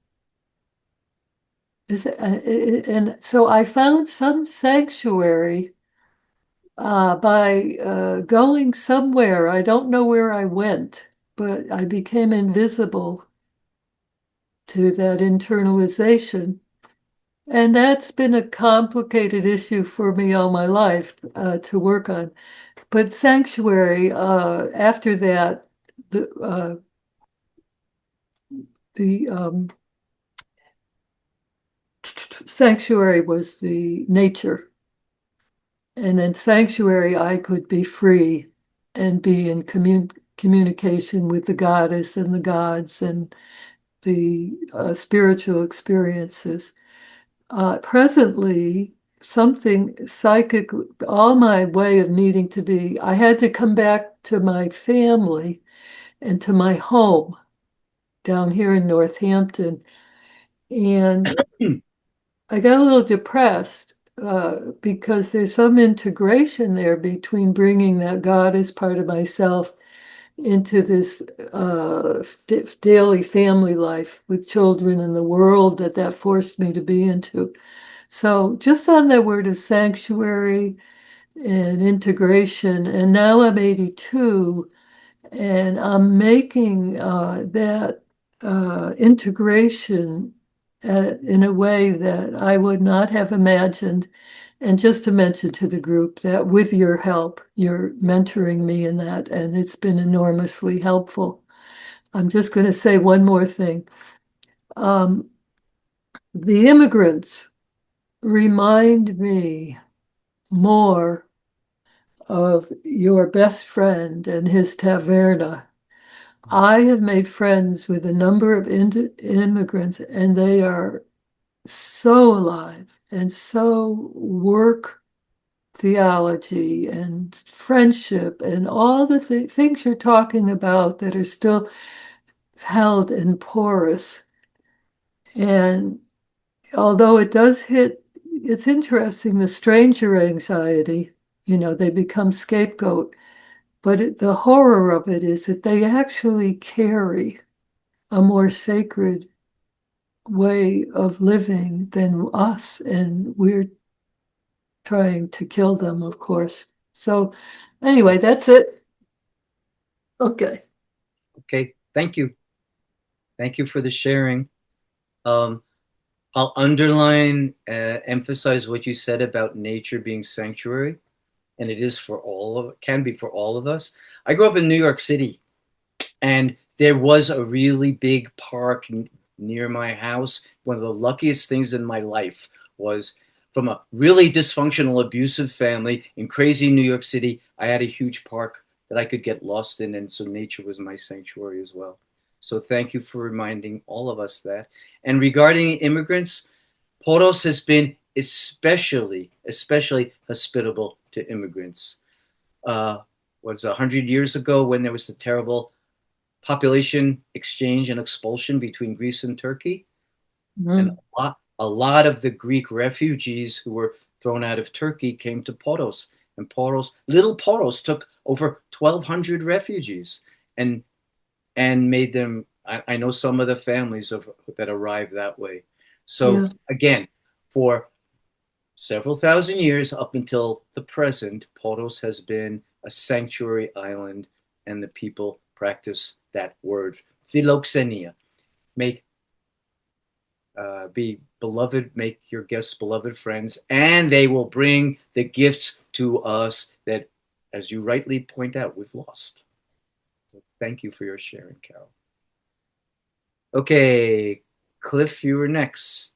And so I found some sanctuary by going somewhere. I don't know where I went, but I became invisible to that internalization. And that's been a complicated issue for me all my life to work on. But sanctuary, after that, the sanctuary was the nature. And in sanctuary, I could be free and be in communication with the goddess and the gods and the spiritual experiences. Presently, something psychic, all my way of needing to be, I had to come back to my family and to my home down here in Northampton. And I got a little depressed because there's some integration there between bringing that goddess part of myself into this daily family life with children and the world that forced me to be into. So just on that word of sanctuary and integration, and now I'm 82, and I'm making that integration in a way that I would not have imagined. And just to mention to the group that with your help, you're mentoring me in that, and it's been enormously helpful. I'm just going to say one more thing. The immigrants remind me more of your best friend and his taverna. I have made friends with a number of immigrants, and they are so alive and so work theology and friendship and all the things you're talking about that are still held in Poros. And although it does hit, it's interesting, the stranger anxiety, they become scapegoat. But the horror of it is that they actually carry a more sacred way of living than us, and we're trying to kill them, of course. So anyway, that's it. Okay. Okay, thank you. Thank you for the sharing. I'll underline, emphasize what you said about nature being sanctuary, and it is for can be for all of us. I grew up in New York City, and there was a really big park near my house. One of the luckiest things in my life was from a really dysfunctional, abusive family in crazy New York City. I had a huge park that I could get lost in, and so nature was my sanctuary as well. So thank you for reminding all of us that. And regarding immigrants, Poros has been especially hospitable to immigrants. Was 100 years ago when there was the terrible population exchange and expulsion between Greece and Turkey. And a lot of the Greek refugees who were thrown out of Turkey came to Poros. And little Poros took over 1,200 refugees. And and made them. I know some of the families that arrived that way. So Yeah. again, for several thousand years up until the present, Poros has been a sanctuary island, and the people practice that word, philoxenia. Make be beloved, make your guests beloved friends, and they will bring the gifts to us that, as you rightly point out, we've lost. So thank you for your sharing, Carol. Okay, Cliff, you were next.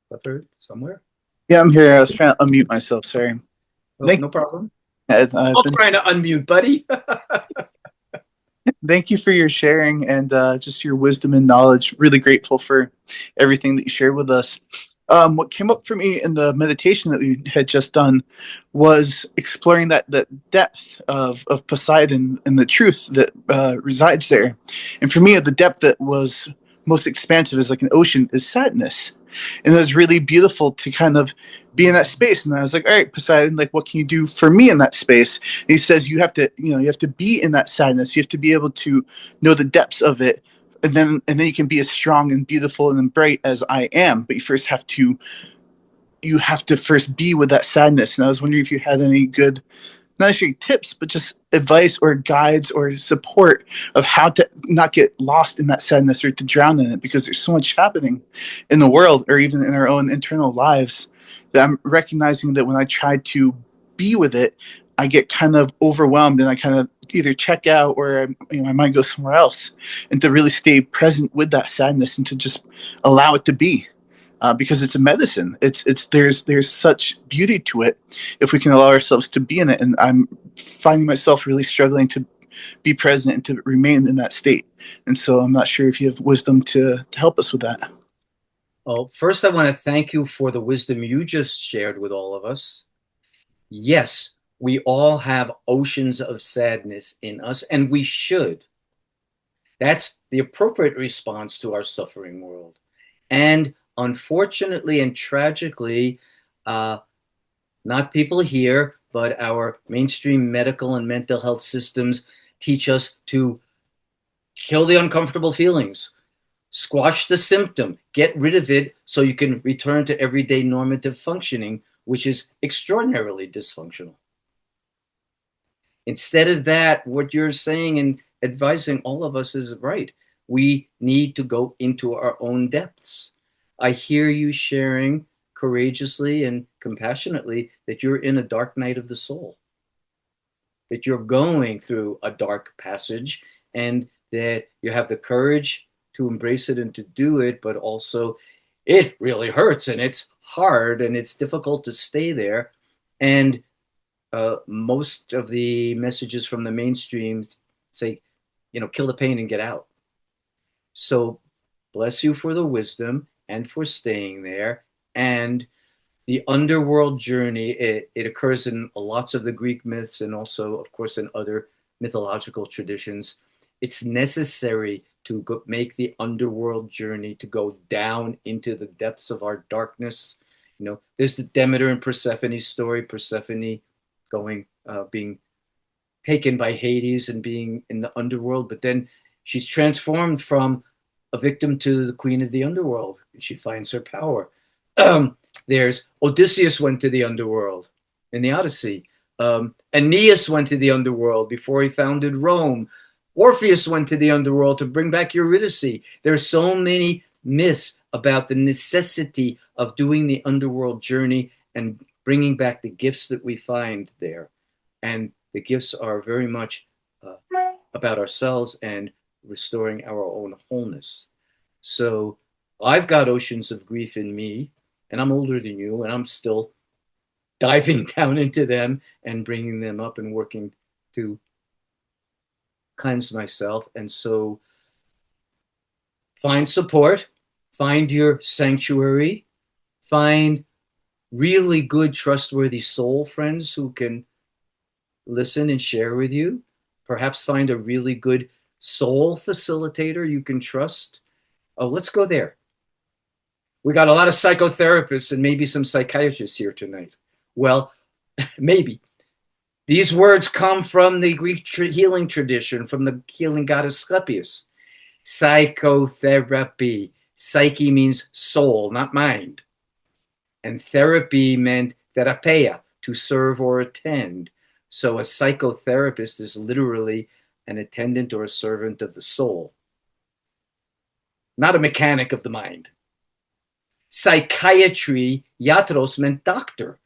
Clifford, somewhere? Yeah, I'm here. I was trying to unmute myself. Sorry. Oh, Thank, no problem. I've I'm been, trying to unmute, buddy. thank you for your sharing and just your wisdom and knowledge. Really grateful for everything that you shared with us. What came up for me in the meditation that we had just done was exploring that depth of Poseidon and the truth that resides there. And for me, the depth that was most expansive is like an ocean is sadness. And it was really beautiful to kind of be in that space. And I was like, all right, Poseidon, like, what can you do for me in that space? And he says, you have to be in that sadness. You have to be able to know the depths of it. And then you can be as strong and beautiful and bright as I am. But you have to first be with that sadness. And I was wondering if you had any good, not necessarily tips, but just advice or guides or support of how to not get lost in that sadness or to drown in it, because there's so much happening in the world or even in our own internal lives that I'm recognizing that when I try to be with it, I get kind of overwhelmed and I kind of either check out or I might go somewhere else, and to really stay present with that sadness and to just allow it to be. Because it's a medicine. There's such beauty to it if we can allow ourselves to be in it. And I'm finding myself really struggling to be present and to remain in that state. And so I'm not sure if you have wisdom to help us with that. Well, first, I want to thank you for the wisdom you just shared with all of us. Yes, we all have oceans of sadness in us, and we should. That's the appropriate response to our suffering world. And unfortunately and tragically, not people here, but our mainstream medical and mental health systems teach us to kill the uncomfortable feelings, squash the symptom, get rid of it so you can return to everyday normative functioning, which is extraordinarily dysfunctional. Instead of that, what you're saying and advising all of us is right. We need to go into our own depths. I hear you sharing courageously and compassionately that you're in a dark night of the soul, that you're going through a dark passage, and that you have the courage to embrace it and to do it, but also it really hurts and it's hard and it's difficult to stay there. And most of the messages from the mainstream say, kill the pain and get out. So bless you for the wisdom and for staying there. And the underworld journey, it occurs in lots of the Greek myths and also, of course, in other mythological traditions. It's necessary to make the underworld journey, to go down into the depths of our darkness. There's the Demeter and Persephone story, Persephone being taken by Hades and being in the underworld, but then she's transformed from a victim to the queen of the underworld. She finds her power. There's Odysseus went to the underworld in the Odyssey. Aeneas went to the underworld before he founded Rome. Orpheus went to the underworld to bring back Eurydice. There are so many myths about the necessity of doing the underworld journey and bringing back the gifts that we find there. And the gifts are very much about ourselves and restoring our own wholeness. So I've got oceans of grief in me, and I'm older than you, and I'm still diving down into them and bringing them up and working to cleanse myself. And so find support, find your sanctuary, find really good, trustworthy soul friends who can listen and share with you. Perhaps find a really good soul facilitator you can trust. Oh, let's go there. We got a lot of psychotherapists and maybe some psychiatrists here tonight. Well, Maybe. These words come from the Greek healing tradition, from the healing goddess Asclepius. Psychotherapy. Psyche means soul, not mind. And therapy meant therapeia, to serve or attend. So a psychotherapist is literally an attendant or a servant of the soul, not a mechanic of the mind. Psychiatry, iatros, meant doctor.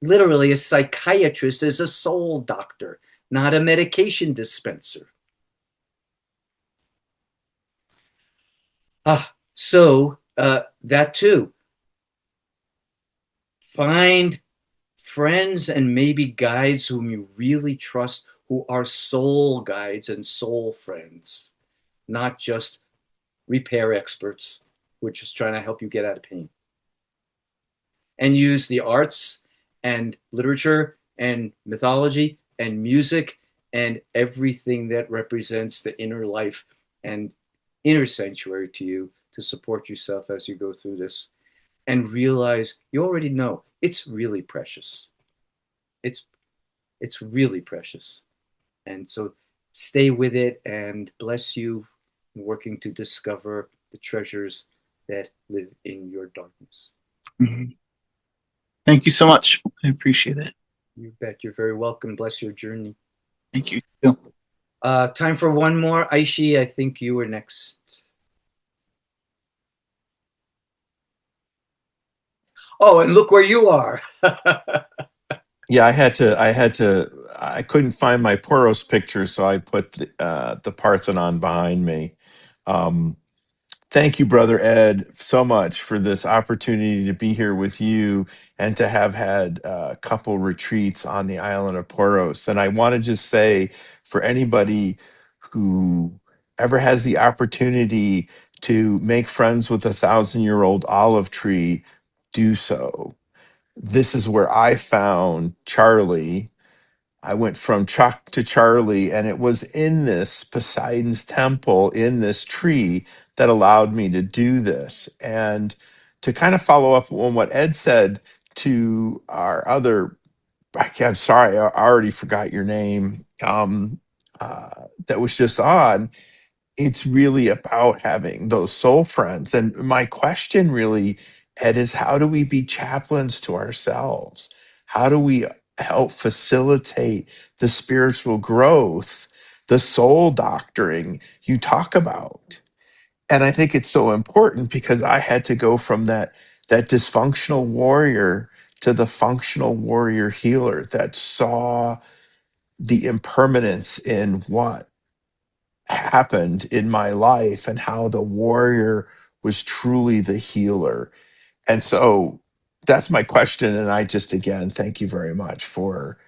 Literally, a psychiatrist is a soul doctor, not a medication dispenser. So that too. Find friends and maybe guides whom you really trust, who are soul guides and soul friends, not just repair experts who are just trying to help you get out of pain. And use the arts and literature and mythology and music and everything that represents the inner life and inner sanctuary to you to support yourself as you go through this, and realize you already know it's really precious. It's really precious. And so stay with it, and bless you working to discover the treasures that live in your darkness. Mm-hmm. Thank you so much. I appreciate it. You bet. You're very welcome. Bless your journey. Thank you. Time for one more. Aishi, I think you were next. Oh, and look where you are. Yeah, I couldn't find my Poros picture, so I put the Parthenon behind me. Thank you, Brother Ed, so much for this opportunity to be here with you and to have had a couple retreats on the island of Poros. And I want to just say, for anybody who ever has the opportunity to make friends with a 1,000-year-old olive tree, do so. This is where I found Charlie. I went from Chuck to Charlie, and it was in this Poseidon's temple in this tree that allowed me to do this. And to kind of follow up on what Ed said to our other, I'm sorry, I already forgot your name, that was just on. It's really about having those soul friends. And my question really, Ed, is how do we be chaplains to ourselves? How do we help facilitate the spiritual growth, the soul doctoring you talk about? And I think it's so important because I had to go from that dysfunctional warrior to the functional warrior healer that saw the impermanence in what happened in my life and how the warrior was truly the healer. And so that's my question. And I just, again, thank you very much for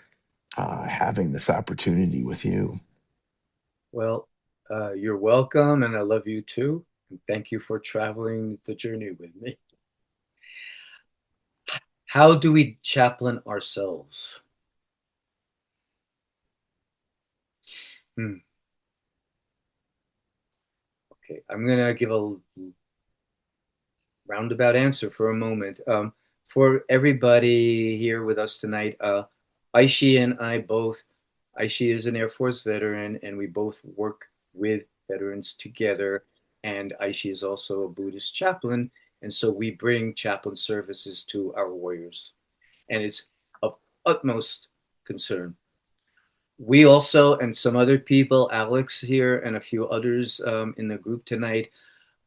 having this opportunity with you. Well, you're welcome, and I love you too. And thank you for traveling the journey with me. How do we chaplain ourselves? Okay, I'm going to give a roundabout answer for a moment. For everybody here with us tonight, Aishi and I both, Aishi is an Air Force veteran, and we both work with veterans together. And Aishi is also a Buddhist chaplain. And so we bring chaplain services to our warriors. And it's of utmost concern. We also, and some other people, Alex here and a few others in the group tonight,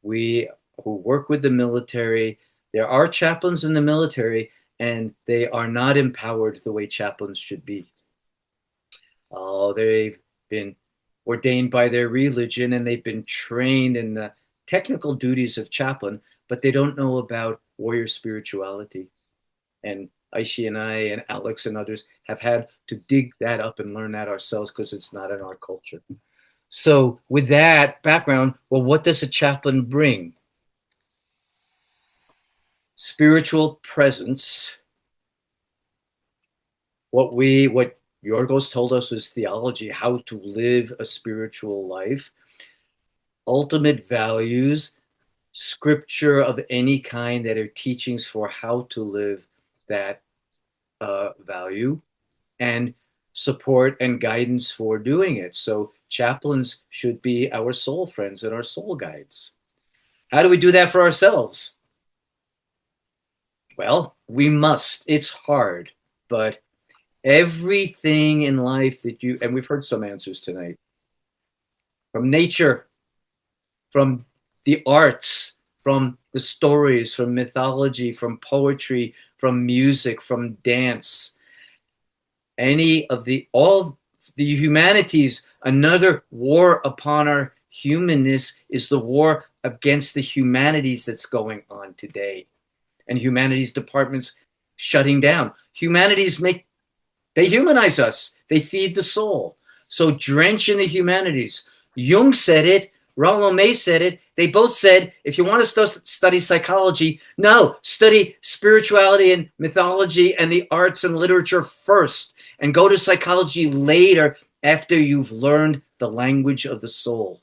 we who work with the military. There are chaplains in the military, and they are not empowered the way chaplains should be. They've been ordained by their religion, and they've been trained in the technical duties of chaplain, but they don't know about warrior spirituality. And Aishi and I and Alex and others have had to dig that up and learn that ourselves because it's not in our culture. So with that background, well, what does a chaplain bring? Spiritual presence. What Yorgos told us is theology, how to live a spiritual life. Ultimate values, scripture of any kind that are teachings for how to live that value. and support and guidance for doing it. So chaplains should be our soul friends and our soul guides. How do we do that for ourselves? Well, we must. It's hard, but everything in life that you, and we've heard some answers tonight, from nature, from the arts, from the stories, from mythology, from poetry, from music, from dance, any of all the humanities, another war upon our humanness is the war against the humanities that's going on today. And humanities departments shutting down. Humanities they humanize us. They feed the soul. So drench in the humanities. Jung said it. Rollo May said it. They both said, if you want to study psychology, no, study spirituality and mythology and the arts and literature first, and go to psychology later after you've learned the language of the soul.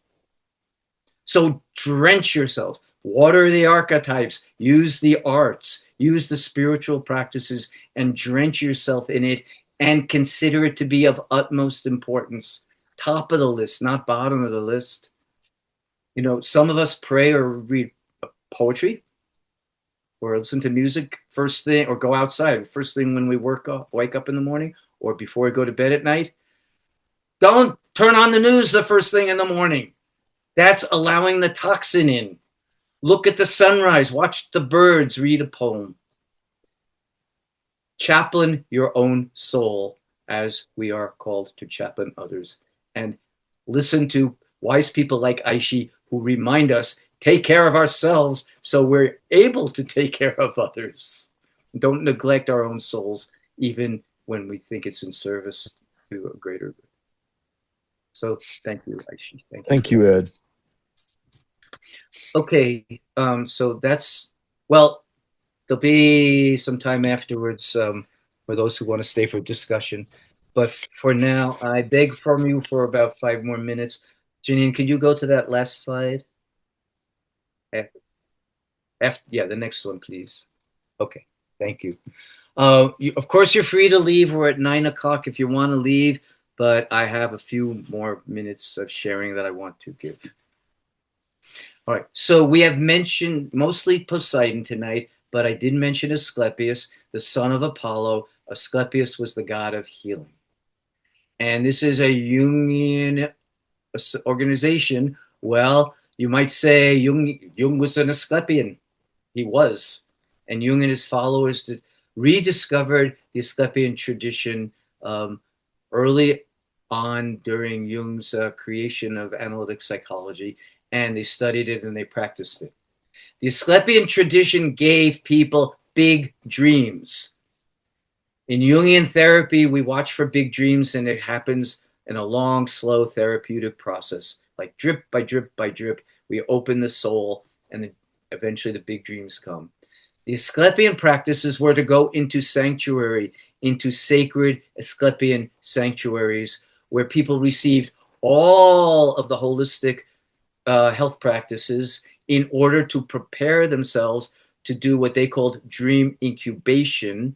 So drench yourself. Water the archetypes, use the arts, use the spiritual practices, and drench yourself in it and consider it to be of utmost importance. Top of the list, not bottom of the list. You know, some of us pray or read poetry or listen to music first thing, or go outside first thing when we wake up in the morning, or before we go to bed at night. Don't turn on the news the first thing in the morning. That's allowing the toxin in. Look at the sunrise, watch the birds, read a poem. Chaplain your own soul, as we are called to chaplain others. And listen to wise people like Aishi, who remind us, take care of ourselves so we're able to take care of others. Don't neglect our own souls, even when we think it's in service to a greater good. So thank you, Aishi. Thank you, Ed. Okay, so that's, well, there'll be some time afterwards for those who want to stay for discussion. But for now, I beg from you for about 5 more minutes. Janine, could you go to that last slide? Yeah, the next one, please. Okay, thank you. Of course, you're free to leave. We're at 9 o'clock if you want to leave, but I have a few more minutes of sharing that I want to give. All right, so we have mentioned mostly Poseidon tonight, but I did mention Asclepius, the son of Apollo. Asclepius was the god of healing. And this is a Jungian organization. Well, you might say Jung was an Asclepian. He was. And Jung and his followers rediscovered the Asclepian tradition early on during Jung's creation of analytic psychology. And they studied it and they practiced it. The Asclepian tradition gave people big dreams. In Jungian therapy, we watch for big dreams, and it happens in a long, slow therapeutic process. Like drip by drip by drip, we open the soul, and eventually the big dreams come. The Asclepian practices were to go into sanctuary, into sacred Asclepian sanctuaries, where people received all of the holistic health practices in order to prepare themselves to do what they called dream incubation,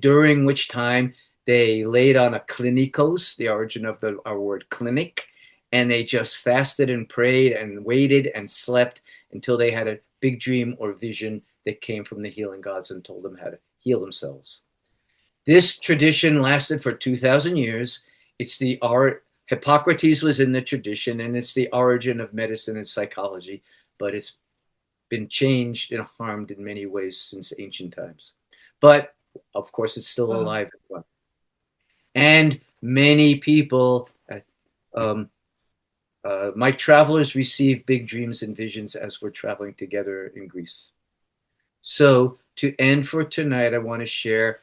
during which time they laid on a klinikos, the origin of our word clinic, and they just fasted and prayed and waited and slept until they had a big dream or vision that came from the healing gods and told them how to heal themselves. This tradition lasted for 2,000 years. It's the art. Hippocrates was in the tradition, and it's the origin of medicine and psychology, but it's been changed and harmed in many ways since ancient times. But, of course, it's still alive as well. And many people, my travelers receive big dreams and visions as we're traveling together in Greece. So, to end for tonight, I want to share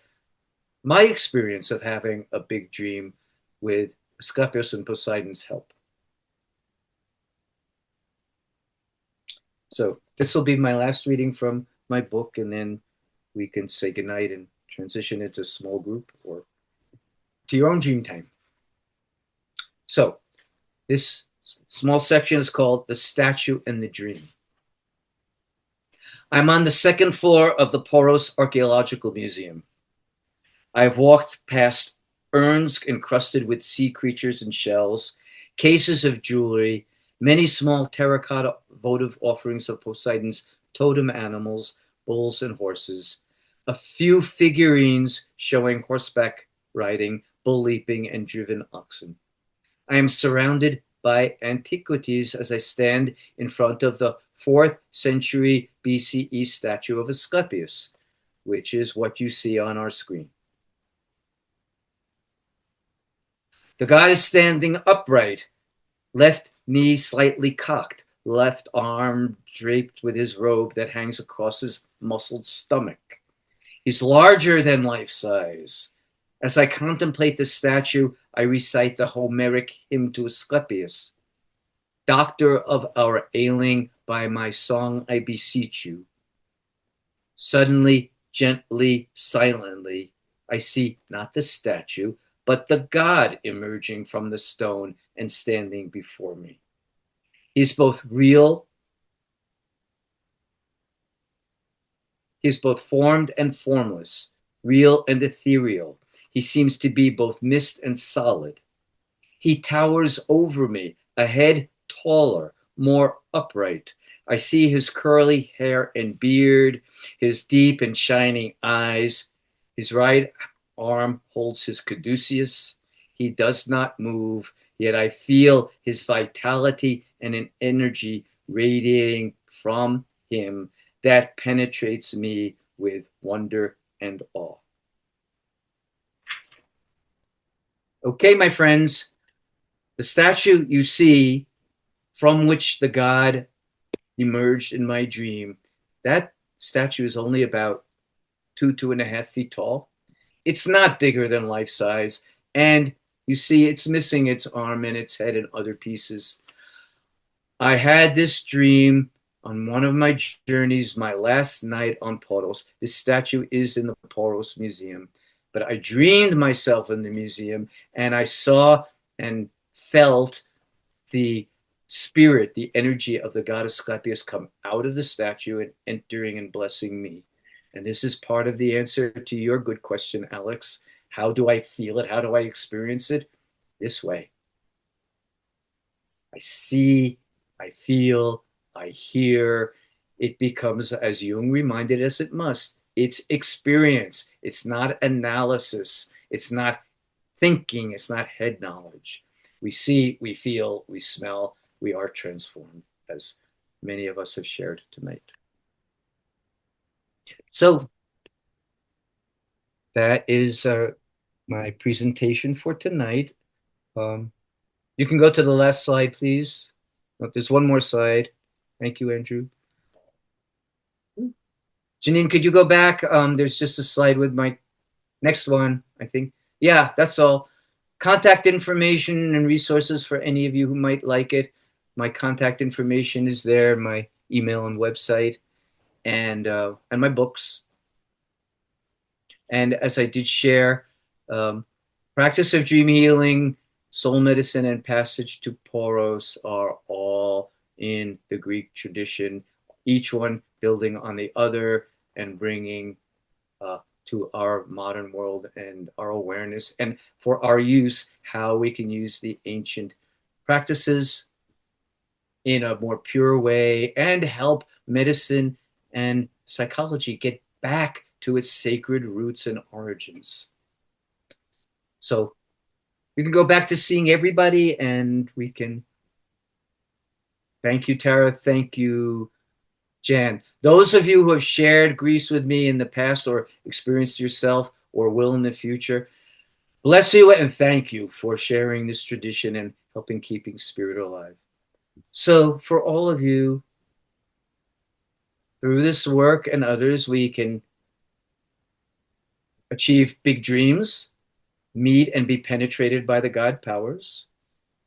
my experience of having a big dream with Asclepius and Poseidon's help. So this will be my last reading from my book, and then we can say goodnight and transition into a small group or to your own dream time. So this small section is called The Statue and the Dream. I'm on the second floor of the Poros Archaeological Museum. I've walked past urns encrusted with sea creatures and shells, cases of jewelry, many small terracotta votive offerings of Poseidon's totem animals, bulls and horses, a few figurines showing horseback riding, bull leaping, and driven oxen. I am surrounded by antiquities as I stand in front of the 4th century BCE statue of Asclepius, which is what you see on our screen. The god is standing upright, left knee slightly cocked, left arm draped with his robe that hangs across his muscled stomach. He's larger than life size. As I contemplate the statue, I recite the Homeric hymn to Asclepius. Doctor of our ailing, by my song I beseech you. Suddenly, gently, silently, I see not the statue, but the god emerging from the stone and standing before me. He's both real, he's both formed and formless, real and ethereal. He seems to be both mist and solid. He towers over me, a head taller, more upright. I see his curly hair and beard, his deep and shining eyes. His right arm holds his caduceus. He does not move, yet I feel his vitality and an energy radiating from him that penetrates me with wonder and awe. Okay, my friends, the statue you see from which the god emerged in my dream, that statue is only about 2.5 feet tall. It's not bigger than life size. And you see it's missing its arm and its head and other pieces. I had this dream on one of my journeys, my last night on Poros. This statue is in the Poros Museum. But I dreamed myself in the museum and I saw and felt the spirit, the energy of the god Asclepius come out of the statue and entering and blessing me. And this is part of the answer to your good question, Alex. How do I feel it? How do I experience it? This way. I see, I feel, I hear. It becomes, as Jung reminded us it must, it's experience. It's not analysis. It's not thinking. It's not head knowledge. We see, we feel, we smell, we are transformed, as many of us have shared tonight. So that is my presentation for tonight. You can go to the last slide, please. Oh, there's one more slide. Thank you, Andrew. Janine, could you go back? There's just a slide with my next one, I think. Yeah, that's all. Contact information and resources for any of you who might like it. My contact information is there, my email and website, and my books. And as I did share, practice of dream healing, soul medicine, and passage to Poros are all in the Greek tradition, each one building on the other and bringing to our modern world and our awareness, and for our use, how we can use the ancient practices in a more pure way and help medicine and psychology get back to its sacred roots and origins. So we can go back to seeing everybody, and we can thank you, Tara. Thank you, Jan. Those of you who have shared Greece with me in the past or experienced yourself or will in the future, bless you and thank you for sharing this tradition and helping keeping spirit alive. So for all of you, through this work and others, we can achieve big dreams, meet and be penetrated by the God powers.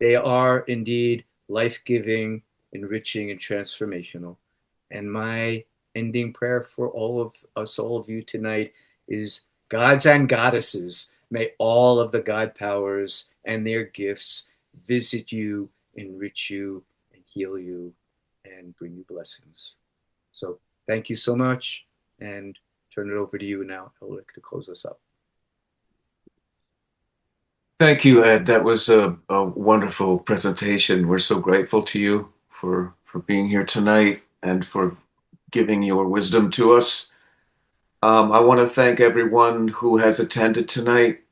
They are indeed life-giving, enriching, and transformational. And my ending prayer for all of us, all of you tonight, is gods and goddesses, may all of the God powers and their gifts visit you, enrich you, and heal you, and bring you blessings. So thank you so much, and turn it over to you now, Ulrich, to close us up. Thank you, Ed. That was a wonderful presentation. We're so grateful to you for being here tonight and for giving your wisdom to us. I want to thank everyone who has attended tonight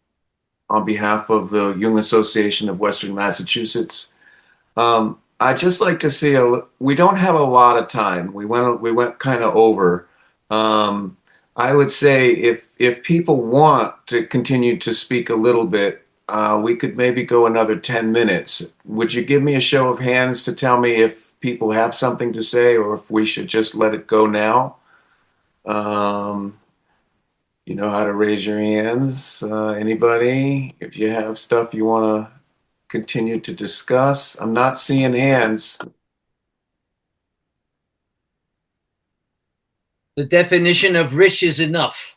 on behalf of the Jung Association of Western Massachusetts. I just like to see we don't have a lot of time. We went kind of over. I would say if people want to continue to speak a little bit, we could maybe go another 10 minutes. Would you give me a show of hands to tell me if people have something to say or if we should just let it go now? You know how to raise your hands. Anybody? If you have stuff you want to continue to discuss. I'm not seeing hands. The definition of rich is enough.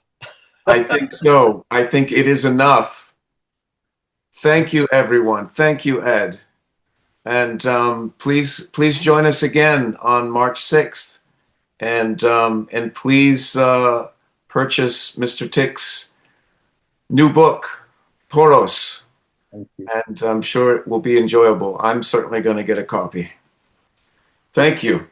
I think so. I think it is enough. Thank you, everyone. Thank you, Ed. And please join us again on March 6th. And please purchase Mr. Tick's new book, Poros. Thank you. And I'm sure it will be enjoyable. I'm certainly going to get a copy. Thank you.